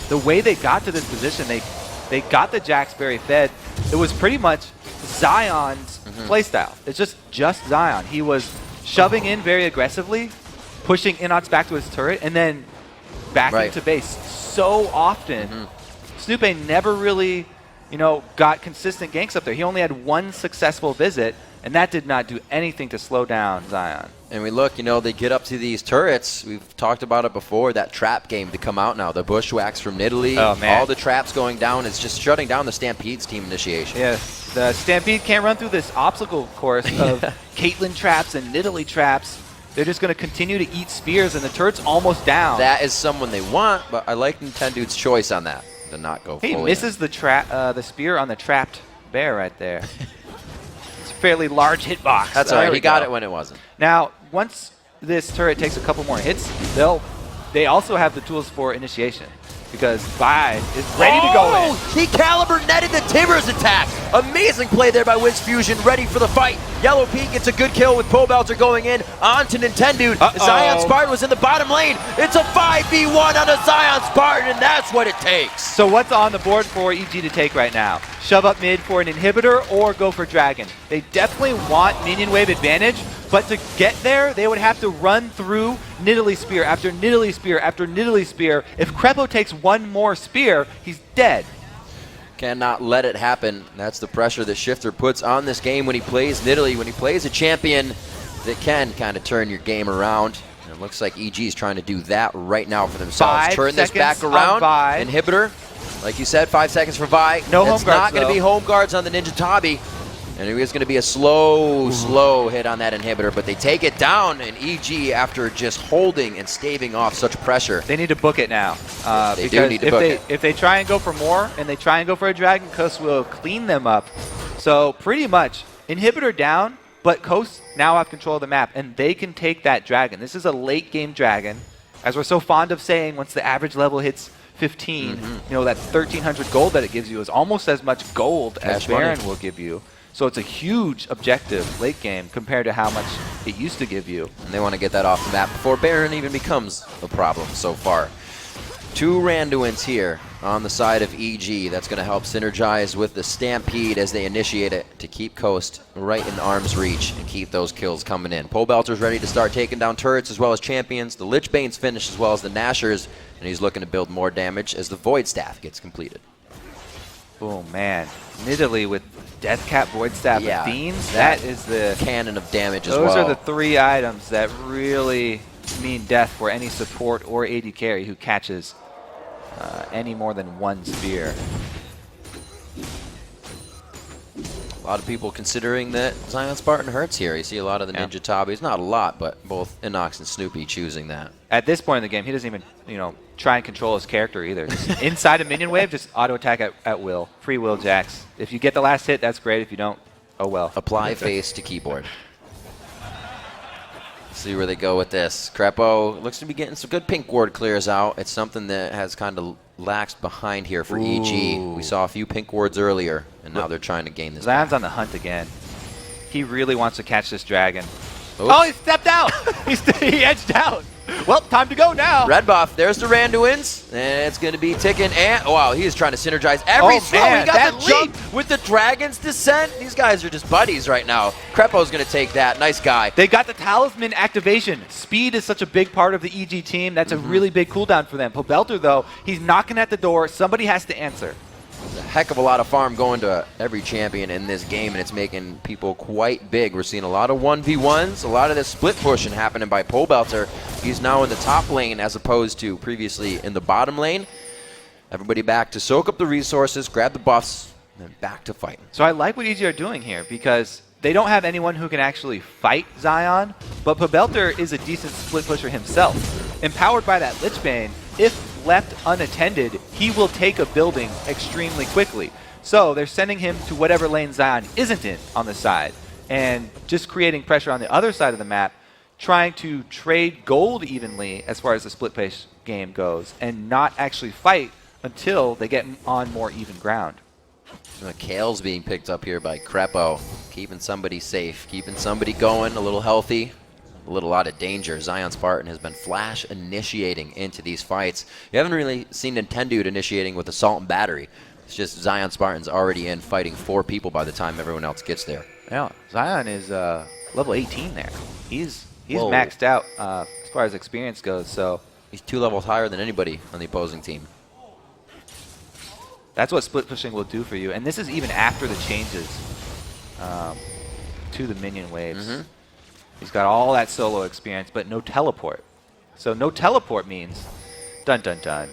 B: the way they got to this position, they got the Jax very fed. It was pretty much Zion's playstyle. It's just Zion. He was shoving in very aggressively, pushing Inox back to his turret, and then back
A: Right.
B: into base so often. Snoopy never really, got consistent ganks up there. He only had one successful visit, and that did not do anything to slow down Zion.
A: And we look, they get up to these turrets. We've talked about it before, that trap game to come out now. The Bushwhacks from Nidalee,
B: Oh, man.
A: all the traps going down. It's just shutting down the Stampede's team initiation.
B: Yeah, the Stampede can't run through this obstacle course of Caitlyn traps and Nidalee traps. They're just going to continue to eat spears, and the turret's almost down.
A: That is someone they want, but I like Nintendo's choice on that, to not go
B: He
A: full
B: misses the spear on the trapped bear right there. It's a fairly large hitbox.
A: That's all right. He got it when it wasn't.
B: Now, once this turret takes a couple more hits, they also have the tools for initiation, because Vi is ready to go in.
A: He caliber netted the Timbers attack. Amazing play there by Wiz Fusion, ready for the fight. Yellow Peak gets a good kill with Pobelter going in onto Nintendo. Zion Spartan was in the bottom lane. It's a 5v1 on a Zion Spartan, and that's what it takes.
B: So what's on the board for EG to take right now? Shove up mid for an inhibitor or go for Dragon? They definitely want minion wave advantage, but to get there, they would have to run through Nidalee Spear after Nidalee Spear after Nidalee Spear. If Crepo takes one more spear, he's dead.
A: Cannot let it happen. That's the pressure that Shifter puts on this game when he plays Nidalee, when he plays a champion that can kind of turn your game around. And it looks like EG is trying to do that right now for themselves. Turn this back around. Inhibitor, like you said, 5 seconds for Vi.
B: No home guards,
A: it's not going to be home guards on the Ninja Tabi. And it is going to be a slow hit on that inhibitor, but they take it down, and EG, after just holding and staving off such pressure.
B: They need to book it now.
A: They do need to book it.
B: If they try and go for more, and they try and go for a Dragon, Coast will clean them up. So pretty much, inhibitor down, but Coast now have control of the map, and they can take that Dragon. This is a late game Dragon. As we're so fond of saying, once the average level hits 15, that 1,300 gold that it gives you is almost as much gold as Baron will give you. So it's a huge objective late game compared to how much it used to give you.
A: And they want to get that off the map before Baron even becomes a problem so far. 2 Randuins here on the side of EG. That's going to help synergize with the Stampede as they initiate it to keep Coast right in arm's reach and keep those kills coming in. Pobelter's ready to start taking down turrets as well as champions. The Lich Bane's finished as well as the Nashers, and he's looking to build more damage as the Void Staff gets completed.
B: Oh man, Nidalee with Deathcap, Void Staff, and Fiends, that is the
A: cannon of damage as well.
B: Those are the 3 items that really mean death for any support or AD carry who catches any more than 1 spear.
A: A lot of people considering that Zion Spartan hurts here. You see a lot of the Ninja Tabis, not a lot, but both Inox and Snoopy choosing that.
B: At this point in the game, he doesn't even, try and control his character either. Just inside a minion wave, just auto attack at will. Free will jacks. If you get the last hit, that's great. If you don't, oh well.
A: Apply face to keyboard. See where they go with this. Crepo looks to be getting some good pink ward clears out. It's something that has kind of laxed behind here for EG. We saw a few pink wards earlier, and now they're trying to gain this.
B: Zion's on the hunt again. He really wants to catch this dragon. Oops. Oh, he stepped out! He edged out. Well, time to go now.
A: Red buff. There's the Randuins. And it's going to be ticking. And wow, he is trying to synergize every
B: slow. He
A: got the jump with the Dragon's Descent. These guys are just buddies right now. Crepo's going to take that. Nice guy.
B: They got the Talisman activation. Speed is such a big part of the EG team. That's a really big cooldown for them. Pobelter, though, he's knocking at the door. Somebody has to answer.
A: A heck of a lot of farm going to every champion in this game, and it's making people quite big. We're seeing a lot of 1v1s, a lot of this split pushing happening by Pobelter. He's now in the top lane as opposed to previously in the bottom lane. Everybody back to soak up the resources, grab the buffs, and then back to fighting.
B: So I like what EG are doing here because they don't have anyone who can actually fight Zion, but Pobelter is a decent split pusher himself. Empowered by that Lich Bane, if left unattended, he will take a building extremely quickly. So they're sending him to whatever lane Zion isn't in on the side and just creating pressure on the other side of the map, trying to trade gold evenly as far as the split pace game goes and not actually fight until they get on more even ground.
A: Kale's being picked up here by Crepo, keeping somebody safe, keeping somebody going, a little healthy. A little out of danger. Zion Spartan has been flash initiating into these fights. You haven't really seen Nintendo initiating with Assault and Battery. It's just Zion Spartan's already in fighting 4 people by the time everyone else gets there.
B: Yeah, Zion is level 18 there. He's maxed out as far as experience goes. So
A: He's 2 levels higher than anybody on the opposing team.
B: That's what split pushing will do for you. And this is even after the changes to the minion waves. He's got all that solo experience, but no teleport. So no teleport means dun dun dun.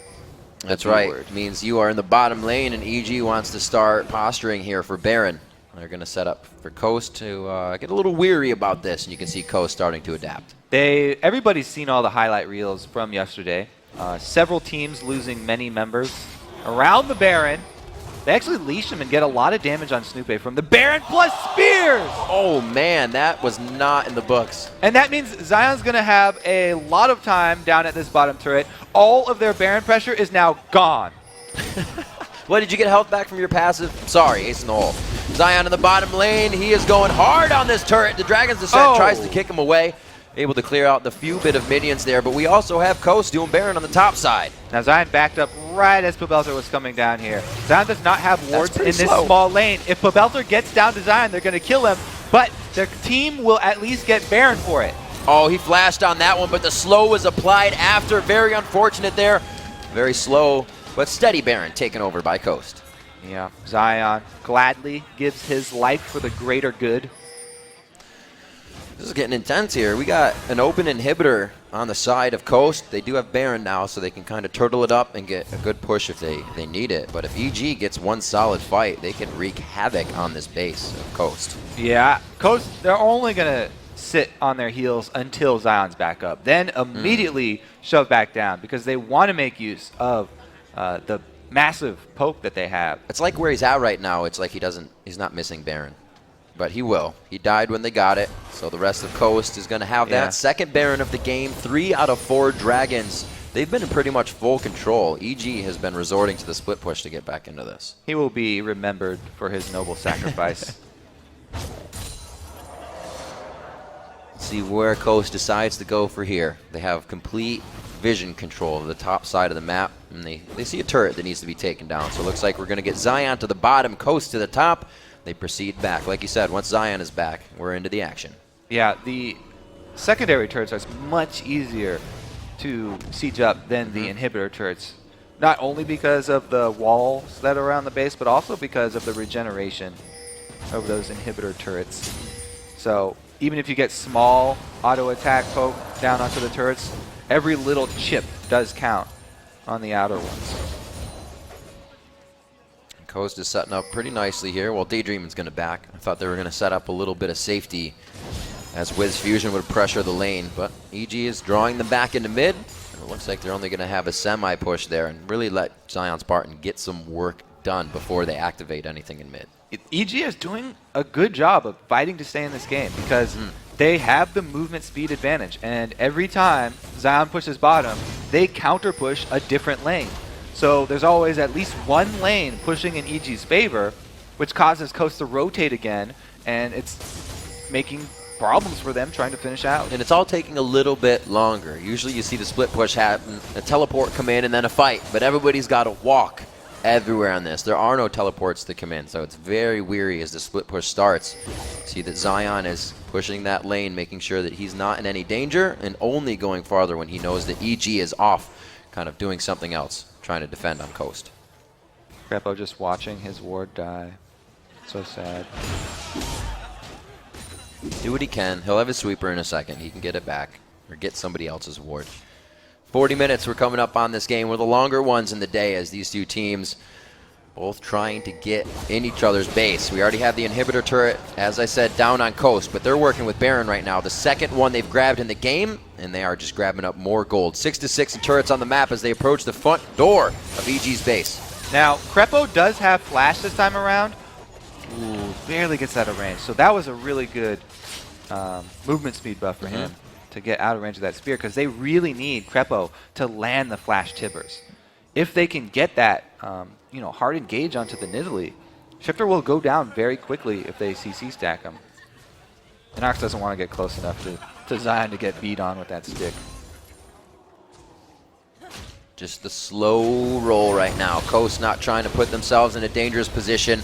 A: That's right. It means you are in the bottom lane, and EG wants to start posturing here for Baron. They're going to set up for Coast to get a little weary about this, and you can see Coast starting to adapt.
B: Everybody's seen all the highlight reels from yesterday. Several teams losing many members around the Baron. They actually leash him and get a lot of damage on Snoopy from the Baron plus spears!
A: Oh man, that was not in the books.
B: And that means Zion's going to have a lot of time down at this bottom turret. All of their Baron pressure is now gone.
A: What, did you get health back from your passive? Sorry, ace in the hole. Zion in the bottom lane. He is going hard on this turret. The Dragon's Descent tries to kick him away. Able to clear out the few bit of minions there, but we also have Coast doing Baron on the top side.
B: Now Zion backed up right as Pabelter was coming down here. Zion does not have wards in this small lane. If Pabelter gets down to Zion, they're going to kill him, but their team will at least get Baron for it.
A: Oh, he flashed on that one, but the slow was applied after. Very unfortunate there. Very slow, but steady Baron taken over by Coast.
B: Yeah, Zion gladly gives his life for the greater good.
A: This is getting intense here. We got an open inhibitor on the side of Coast. They do have Baron now, so they can kind of turtle it up and get a good push if they need it. But if EG gets one solid fight, they can wreak havoc on this base of Coast.
B: Yeah, Coast, they're only going to sit on their heels until Zion's back up. Then immediately shove back down because they want to make use of the massive poke that they have.
A: It's like where he's at right now. It's like he's not missing Baron. But he will. He died when they got it, so the rest of Coast is going to have that second Baron of the game. 3 out of 4 Dragons. They've been in pretty much full control. EG has been resorting to the split push to get back into this.
B: He will be remembered for his noble sacrifice.
A: Let's see where Coast decides to go for here. They have complete vision control of the top side of the map, and they see a turret that needs to be taken down. So it looks like we're going to get Zion to the bottom, Coast to the top. They proceed back. Like you said, once Zion is back, we're into the action.
B: Yeah, the secondary turrets are much easier to siege up than the inhibitor turrets. Not only because of the walls that are around the base, but also because of the regeneration of those inhibitor turrets. So even if you get small auto attack poke down onto the turrets, every little chip does count on the outer ones.
A: Coast is setting up pretty nicely here. Well, Daydreaming's going to back. I thought they were going to set up a little bit of safety as Wiz Fusion would pressure the lane, but EG is drawing them back into mid. And it looks like they're only going to have a semi-push there and really let Zion Spartan get some work done before they activate anything in mid.
B: EG is doing a good job of fighting to stay in this game because they have the movement speed advantage, and every time Zion pushes bottom, they counter push a different lane. So there's always at least one lane pushing in EG's favor, which causes Coast to rotate again, and it's making problems for them trying to finish out.
A: And it's all taking a little bit longer. Usually you see the split push happen, a teleport come in, and then a fight, but everybody's got to walk everywhere on this. There are no teleports to come in, so it's very weary as the split push starts. See that Zion is pushing that lane, making sure that he's not in any danger, and only going farther when he knows that EG is off, kind of doing something else, trying to defend on Coast.
B: Crepo just watching his ward die. So sad.
A: Do what he can. He'll have his sweeper in a second. He can get it back or get somebody else's ward. 40 minutes we're coming up on this game. One of the longer ones in the day as these two teams both trying to get in each other's base. We already have the inhibitor turret, as I said, down on Coast, but they're working with Baron right now. The second one they've grabbed in the game, and they are just grabbing up more gold. 6-6 in turrets on the map as they approach the front door of EG's base.
B: Now, Crepo does have flash this time around. Ooh, barely gets out of range. So that was a really good movement speed buff for him to get out of range of that spear, because they really need Crepo to land the flash tibbers. If they can get that hard engage onto the Nidalee, Shifter will go down very quickly if they CC stack him. And Ox doesn't want to get close enough to Zion to get beat on with that stick.
A: Just the slow roll right now. Coast not trying to put themselves in a dangerous position,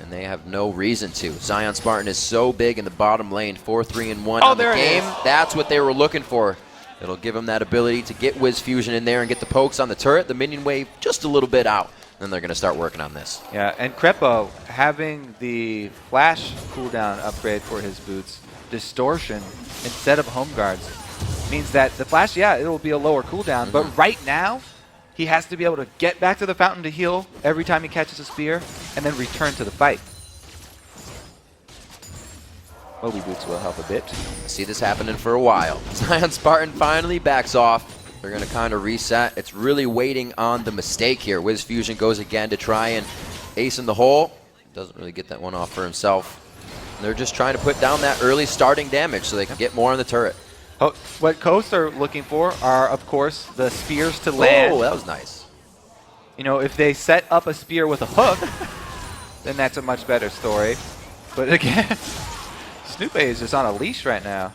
A: and they have no reason to. Zion Spartan is so big in the bottom lane, 4-3-1 on the game. That's what they were looking for. It'll give him that ability to get Wiz Fusion in there and get the pokes on the turret, the minion wave just a little bit out. Then they're going to start working on this.
B: Yeah, and Crepo having the flash cooldown upgrade for his boots, distortion instead of home guards, means that the flash, yeah, it will be a lower cooldown, but right now, he has to be able to get back to the fountain to heal every time he catches a spear, and then return to the fight. Moby Boots will help a bit.
A: See this happening for a while. Zion Spartan finally backs off. They're going to kind of reset. It's really waiting on the mistake here. Wiz Fusion goes again to try and ace in the hole. Doesn't really get that one off for himself. And they're just trying to put down that early starting damage so they can get more on the turret.
B: Oh, what Coast are looking for are, of course, the spears to land.
A: Oh, that was nice.
B: You know, if they set up a spear with a hook, then that's a much better story. But again, Snoop is just on a leash right now.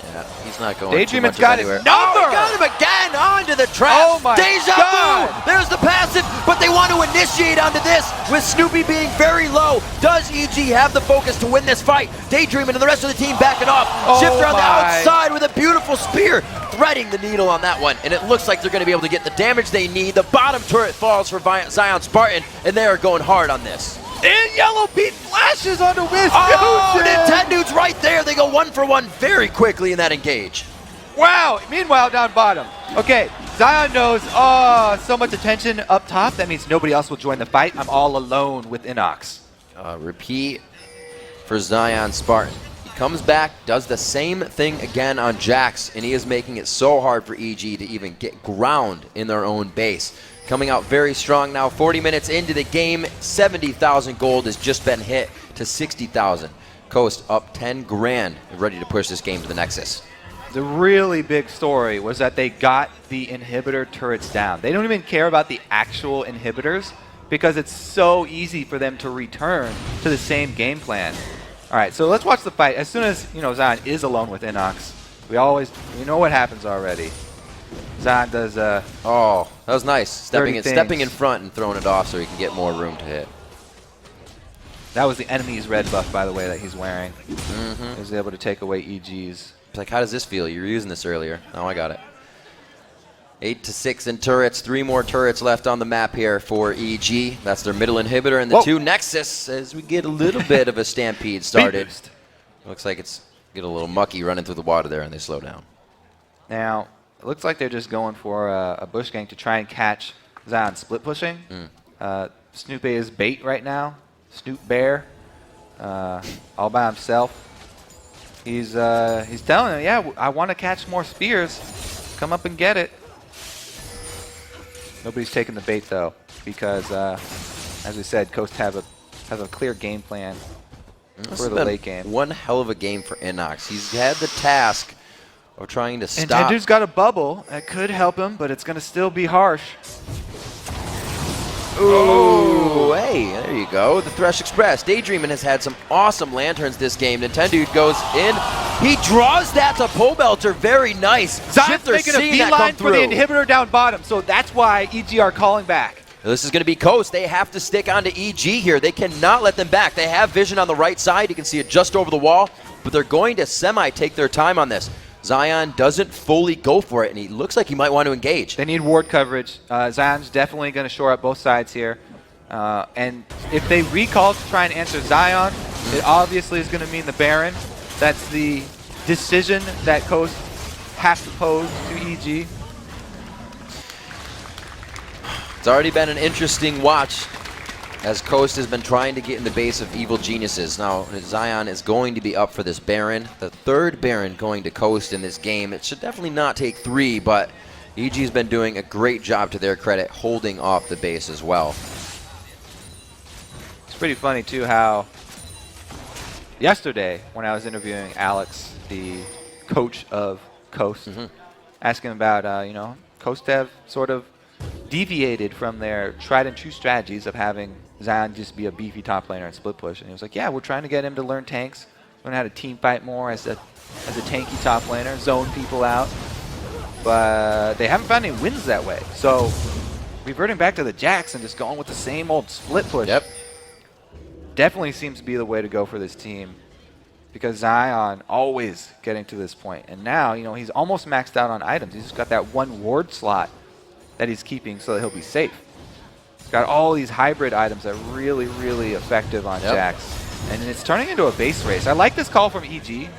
A: Yeah, he's not going
B: Daydreamin's
A: too much
B: got
A: anywhere.
B: his number!
A: Oh, he got him again onto the trap.
B: Oh my
A: Deja
B: God!
A: vu! There's the passive, but they want to initiate onto this with Snoopy being very low. Does EG have the focus to win this fight? Daydreamin and the rest of the team backing off.
B: Oh
A: Shifter on the
B: my.
A: outside with a beautiful spear, threading the needle on that one. And it looks like they're going to be able to get the damage they need. The bottom turret falls for Zion Spartan, and they are going hard on this.
B: And Yellow Beat flashes onto Wiz
A: Oh,
B: Fusion!
A: Nintendo's right there. They go 1-for-1 very quickly in that engage.
B: Wow! Meanwhile, down bottom. Okay, Zion knows, oh, so much attention up top. That means nobody else will join the fight. I'm all alone with Inox.
A: Repeat for Zion Spartan. He comes back, does the same thing again on Jax, and he is making it so hard for EG to even get ground in their own base. Coming out very strong now, 40 minutes into the game, 70,000 gold has just been hit to 60,000. Coast up 10 grand, ready to push this game to the Nexus.
B: The really big story was that they got the inhibitor turrets down. They don't even care about the actual inhibitors because it's so easy for them to return to the same game plan. All right, so let's watch the fight. As soon as Zion is alone with Inox, we know what happens already. Zion does
A: oh, that was nice. Stepping in
B: things.
A: front and throwing it off so he can get more room to hit.
B: That was the enemy's red buff, by the way, that he's wearing. He was able to take away EG's.
A: It's like, how does this feel? You were using this earlier. Oh, I got it. 8-6 in turrets. 3 more turrets left on the map here for EG. That's their middle inhibitor and the 2 Nexus as we get a little bit of a stampede started. Looks like it's get a little mucky running through the water there and they slow down.
B: Now, it looks like they're just going for a bush gang to try and catch Zion split pushing. Snoop is bait right now. Snoop Bear, all by himself. He's telling him, yeah, I want to catch more spears. Come up and get it. Nobody's taking the bait though, because as we said, Coast has a clear game plan for the late game.
A: One hell of a game for Inox. He's had the task of trying to stop.
B: And Tendu's got a bubble that could help him, but it's going to still be harsh.
A: Ooh, hey, there you go. The Thresh Express. Daydreamin has had some awesome lanterns this game. Nintendo goes in. He draws that to Pole Belter. Very nice.
B: Zion's making a beeline for the inhibitor down bottom, so that's why EG are calling back.
A: This is going to be Coast. They have to stick onto EG here. They cannot let them back. They have vision on the right side. You can see it just over the wall, but they're going to semi-take their time on this. Zion doesn't fully go for it, and he looks like he might want to engage.
B: They need ward coverage. Zion's definitely going to shore up both sides here. And if they recall to try and answer Zion, it obviously is going to mean the Baron. That's the decision that Coast has to pose to EG.
A: It's already been an interesting watch as Coast has been trying to get in the base of Evil Geniuses. Now, Zion is going to be up for this Baron. The 3rd Baron going to Coast in this game. It should definitely not take 3, but EG's been doing a great job to their credit holding off the base as well.
B: It's pretty funny, too, how yesterday when I was interviewing Alex, the coach of Coast, asking about, Coast have sort of deviated from their tried and true strategies of having Zion just be a beefy top laner and split push. And he was like, yeah, we're trying to get him to learn tanks, learn how to team fight more as a tanky top laner, zone people out. But they haven't found any wins that way. So reverting back to the Jax and just going with the same old split push.
A: Yep.
B: Definitely seems to be the way to go for this team. because Zion always getting to this point. And now, you know, he's almost maxed out on items. He's just got that one ward slot that he's keeping so that he'll be safe. He's got all these hybrid items that are really, really effective on Jax. And it's turning into a base race. I like this call from EG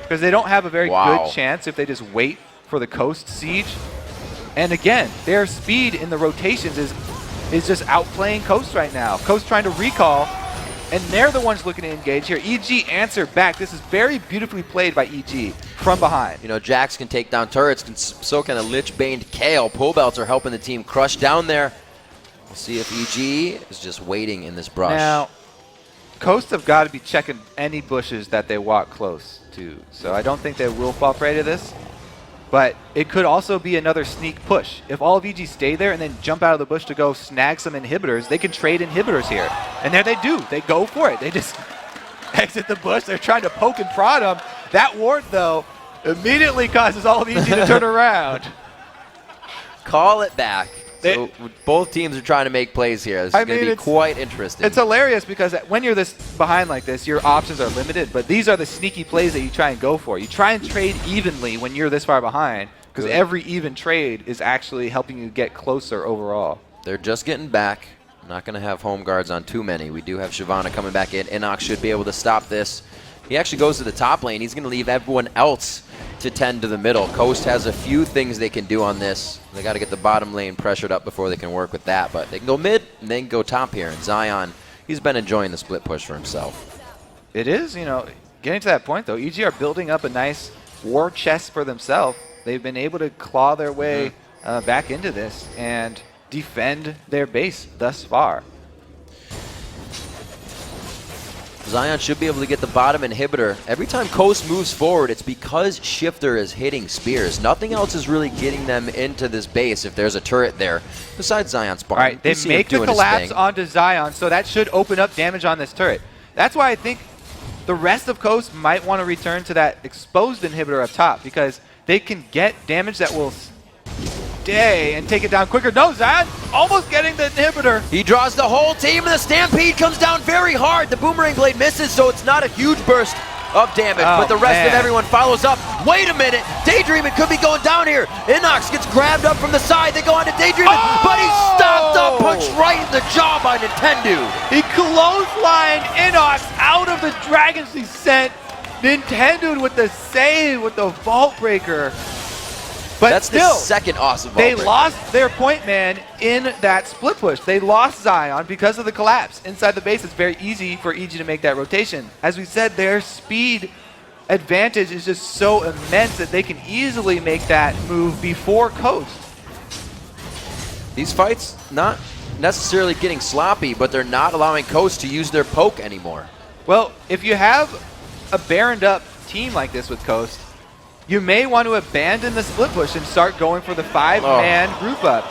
B: because they don't have a very good chance if they just wait for the Coast siege. And again, their speed in the rotations is just outplaying Coast right now. Coast trying to recall, and they're the ones looking to engage here. EG answer back. This is very beautifully played by EG from behind.
A: You know, Jax can take down turrets, so can a Lich-Baned Kale. Pole belts are helping the team crush down there. We'll see if EG is just waiting in this brush.
B: Now, Coast have got to be checking any bushes that they walk close to. So I don't think they will fall prey to this. But it could also be another sneak push. If all of EG stay there and then jump out of the bush to go snag some inhibitors, they can trade inhibitors here. And there they do. They go for it. They just exit the bush. They're trying to poke and prod them. That ward, though, immediately causes all of EG to turn around.
A: Call it back. So both teams are trying to make plays here. This is going to be quite interesting.
B: It's hilarious because when you're this behind like this, your options are limited, but these are the sneaky plays that you try and go for. You try and trade evenly when you're this far behind because every even trade is actually helping you get closer overall.
A: They're just getting back. Not going to have home guards on too many. We do have Shyvana coming back in. Enox should be able to stop this. He actually goes to the top lane. He's going to leave everyone else to tend to the middle. Coast has a few things they can do on this. They got to get the bottom lane pressured up before they can work with that. But they can go mid and they can go top here. And Zion, he's been enjoying the split push for himself.
B: It is, you know, getting to that point though. EG are building up a nice war chest for themselves. They've been able to claw their way back into this and defend their base thus far.
A: Zion should be able to get the bottom inhibitor. Every time Coast moves forward, it's because Shifter is hitting spears. Nothing else is really getting them into this base if there's a turret there, besides Zion's spawn.
B: All right, they make the collapse onto Zion, so that should open up damage on this turret. That's why I think the rest of Coast might want to return to that exposed inhibitor up top because they can get damage that will stay and take it down quicker. No, Zion almost getting the inhibitor.
A: He draws the whole team, and the Stampede comes down very hard. The Boomerang Blade misses, so it's not a huge burst of damage, but the rest of everyone follows up. Wait a minute, Daydreaming could be going down here. Inox gets grabbed up from the side. They go on to Daydreaming, but he's stopped up, punched right in the jaw by Nintendo.
B: He clotheslined Inox out of the Dragon's Descent. Nintendo with the save with the Vault Breaker. But
A: that's
B: still,
A: the second awesome Vault
B: They
A: Breaker.
B: lost their point man in that split push. They lost Zion because of the collapse. Inside the base, it's very easy for EG to make that rotation. As we said, their speed advantage is just so immense that they can easily make that move before Coast.
A: These fights, not necessarily getting sloppy, but they're not allowing Coast to use their poke anymore.
B: Well, if you have a baroned up team like this with Coast, you may want to abandon the split push and start going for the 5-man group up.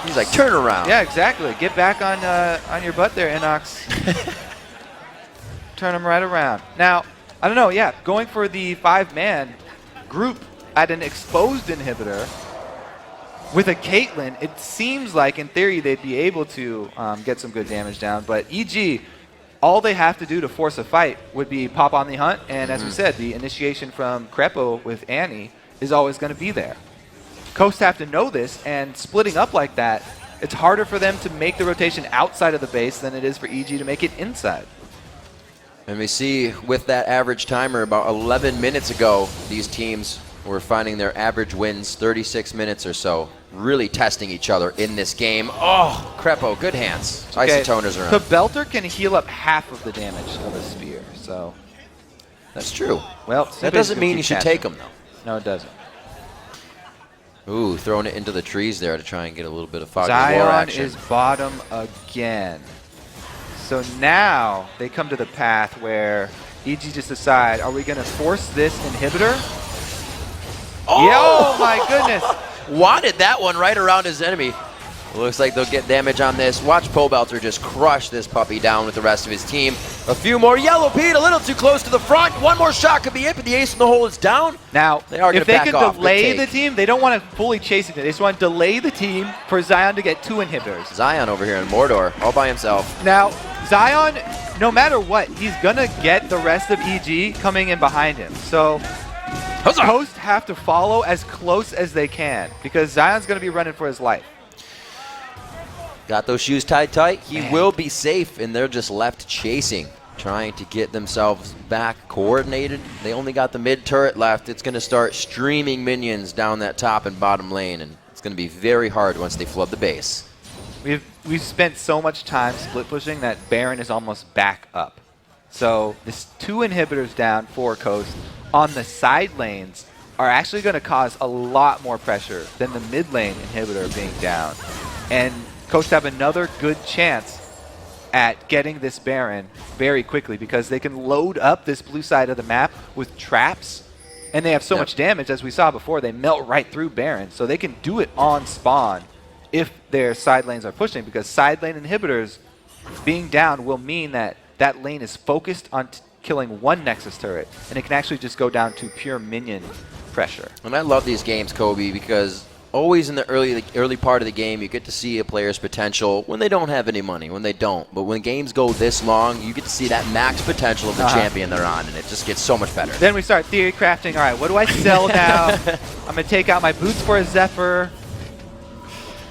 A: He's like, turn around.
B: Yeah, exactly. Get back on your butt there, Inox. Turn them right around. Now, I don't know, yeah, going for the 5-man group at an exposed inhibitor with a Caitlyn, it seems like, in theory, they'd be able to get some good damage down. But EG, all they have to do to force a fight would be pop on the hunt, and as we said, the initiation from Crepo with Annie is always going to be there. Coast have to know this, and splitting up like that, it's harder for them to make the rotation outside of the base than it is for EG to make it inside.
A: And we see with that average timer about 11 minutes ago, these teams were finding their average wins 36 minutes or so, really testing each other in this game. Oh, Crepo, good hands.
B: Okay.
A: Isotoners around.
B: The Belter can heal up half of the damage of a spear, so.
A: That's true.
B: Well,
A: that doesn't mean you should take them, though.
B: No, it doesn't.
A: Ooh, throwing it into the trees there to try and get a little bit of foggy war action.
B: Zion is bottom again. So now they come to the path where EG just decide, are we going to force this inhibitor? Oh my goodness.
A: Wanted that one right around his enemy. Looks like they'll get damage on this. Watch Pobelter just crush this puppy down with the rest of his team. A few more. Yellow Pete a little too close to the front. One more shot could be it, but the ace in the hole is down.
B: Now, if they can delay the team, they don't want to fully chase it. They just want to delay the team for Zion to get 2 inhibitors.
A: Zion over here in Mordor, all by himself.
B: Now, Zion, no matter what, he's going to get the rest of EG coming in behind him. So Coast have to follow as close as they can because Zion's going to be running for his life.
A: Got those shoes tied tight. He will be safe, and they're just left chasing, trying to get themselves back coordinated. They only got the mid turret left. It's going to start streaming minions down that top and bottom lane, and it's going to be very hard once they flood the base.
B: We've spent so much time split pushing that Baron is almost back up. So this 2 inhibitors down for Coast on the side lanes are actually going to cause a lot more pressure than the mid lane inhibitor being down. And Coast have another good chance at getting this Baron very quickly because they can load up this blue side of the map with traps, and they have so much damage, as we saw before. They melt right through Baron, so they can do it on spawn if their side lanes are pushing, because side lane inhibitors being down will mean that that lane is focused on killing one Nexus turret, and it can actually just go down to pure minion pressure.
A: And I love these games, Kobe, because always in the early part of the game, you get to see a player's potential when they don't have any money, when they don't. But when games go this long, you get to see that max potential of the champion they're on, and it just gets so much better.
B: Then we start theory crafting. All right, what do I sell now? I'm going to take out my boots for a Zephyr.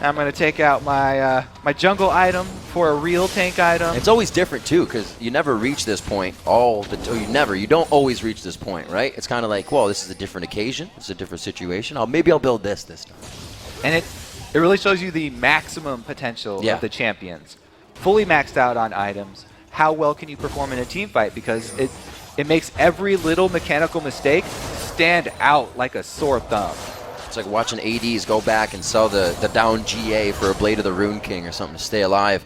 B: I'm going to take out my my jungle item for a real tank item.
A: It's always different, too, because you never reach this point you don't always reach this point, right? It's kind of like, well, this is a different occasion. It's a different situation. Maybe I'll build this time.
B: And it really shows you the maximum potential of the champions. Fully maxed out on items. How well can you perform in a team fight? Because it makes every little mechanical mistake stand out like a sore thumb.
A: It's like watching ADs go back and sell the down GA for a Blade of the Rune King or something to stay alive.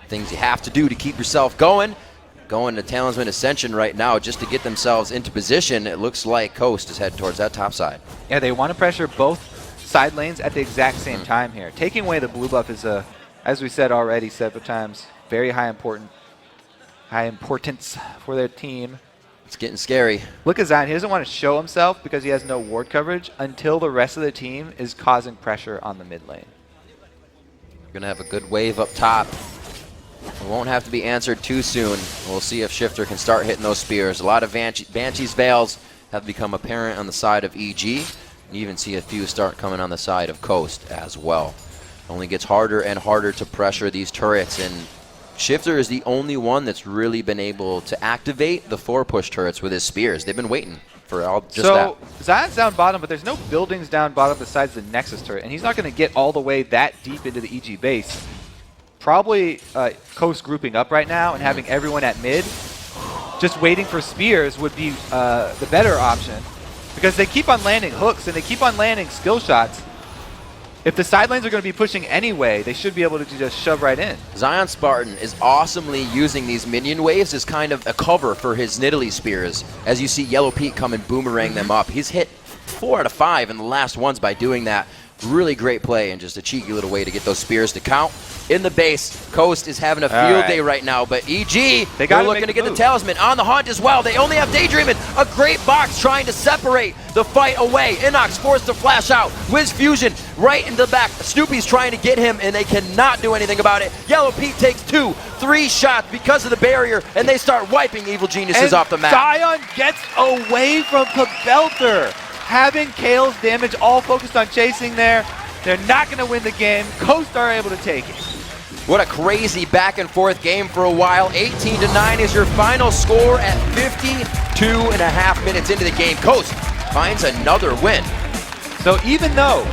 A: Things you have to do to keep yourself going. Going to Talisman Ascension right now just to get themselves into position. It looks like Coast is heading towards that top side.
B: Yeah, they want to pressure both side lanes at the exact same time here. Taking away the blue buff is, as we said already several times, very high importance for their team.
A: It's getting scary.
B: Look at Zion. He doesn't want to show himself because he has no ward coverage until the rest of the team is causing pressure on the mid lane.
A: We're going to have a good wave up top. It won't have to be answered too soon. We'll see if Shifter can start hitting those spears. A lot of Banshee's Veils have become apparent on the side of EG. You even see a few start coming on the side of Coast as well. It only gets harder and harder to pressure these turrets, and Shifter is the only one that's really been able to activate the 4-push turrets with his spears. They've been waiting for that.
B: So Zion's down bottom, but there's no buildings down bottom besides the Nexus turret, and he's not going to get all the way that deep into the EG base. Probably Coast grouping up right now and having everyone at mid, just waiting for spears would be the better option, because they keep on landing hooks and they keep on landing skill shots. If the side lanes are going to be pushing anyway, they should be able to just shove right in.
A: Zion Spartan is awesomely using these minion waves as kind of a cover for his Nidalee spears. As you see Yellow Pete come and boomerang them up. He's hit 4 out of 5 in the last ones by doing that. Really great play and just a cheeky little way to get those spears to count. In the base, Coast is having a field day right now, but EG, they're looking to get the Talisman on the hunt as well. They only have Daydreamin', a great box trying to separate the fight away. Inox forced to flash out. Wiz Fusion right in the back. Snoopy's trying to get him, and they cannot do anything about it. Yellow Pete takes 2, 3 shots because of the barrier, and they start wiping Evil Geniuses off the map.
B: Zion gets away from Pabelter. Having Kale's damage all focused on chasing there. They're not going to win the game. Coast are able to take it.
A: What a crazy back and forth game for a while. 18-9 is your final score at 52.5 minutes into the game. Coast finds another win.
B: So even though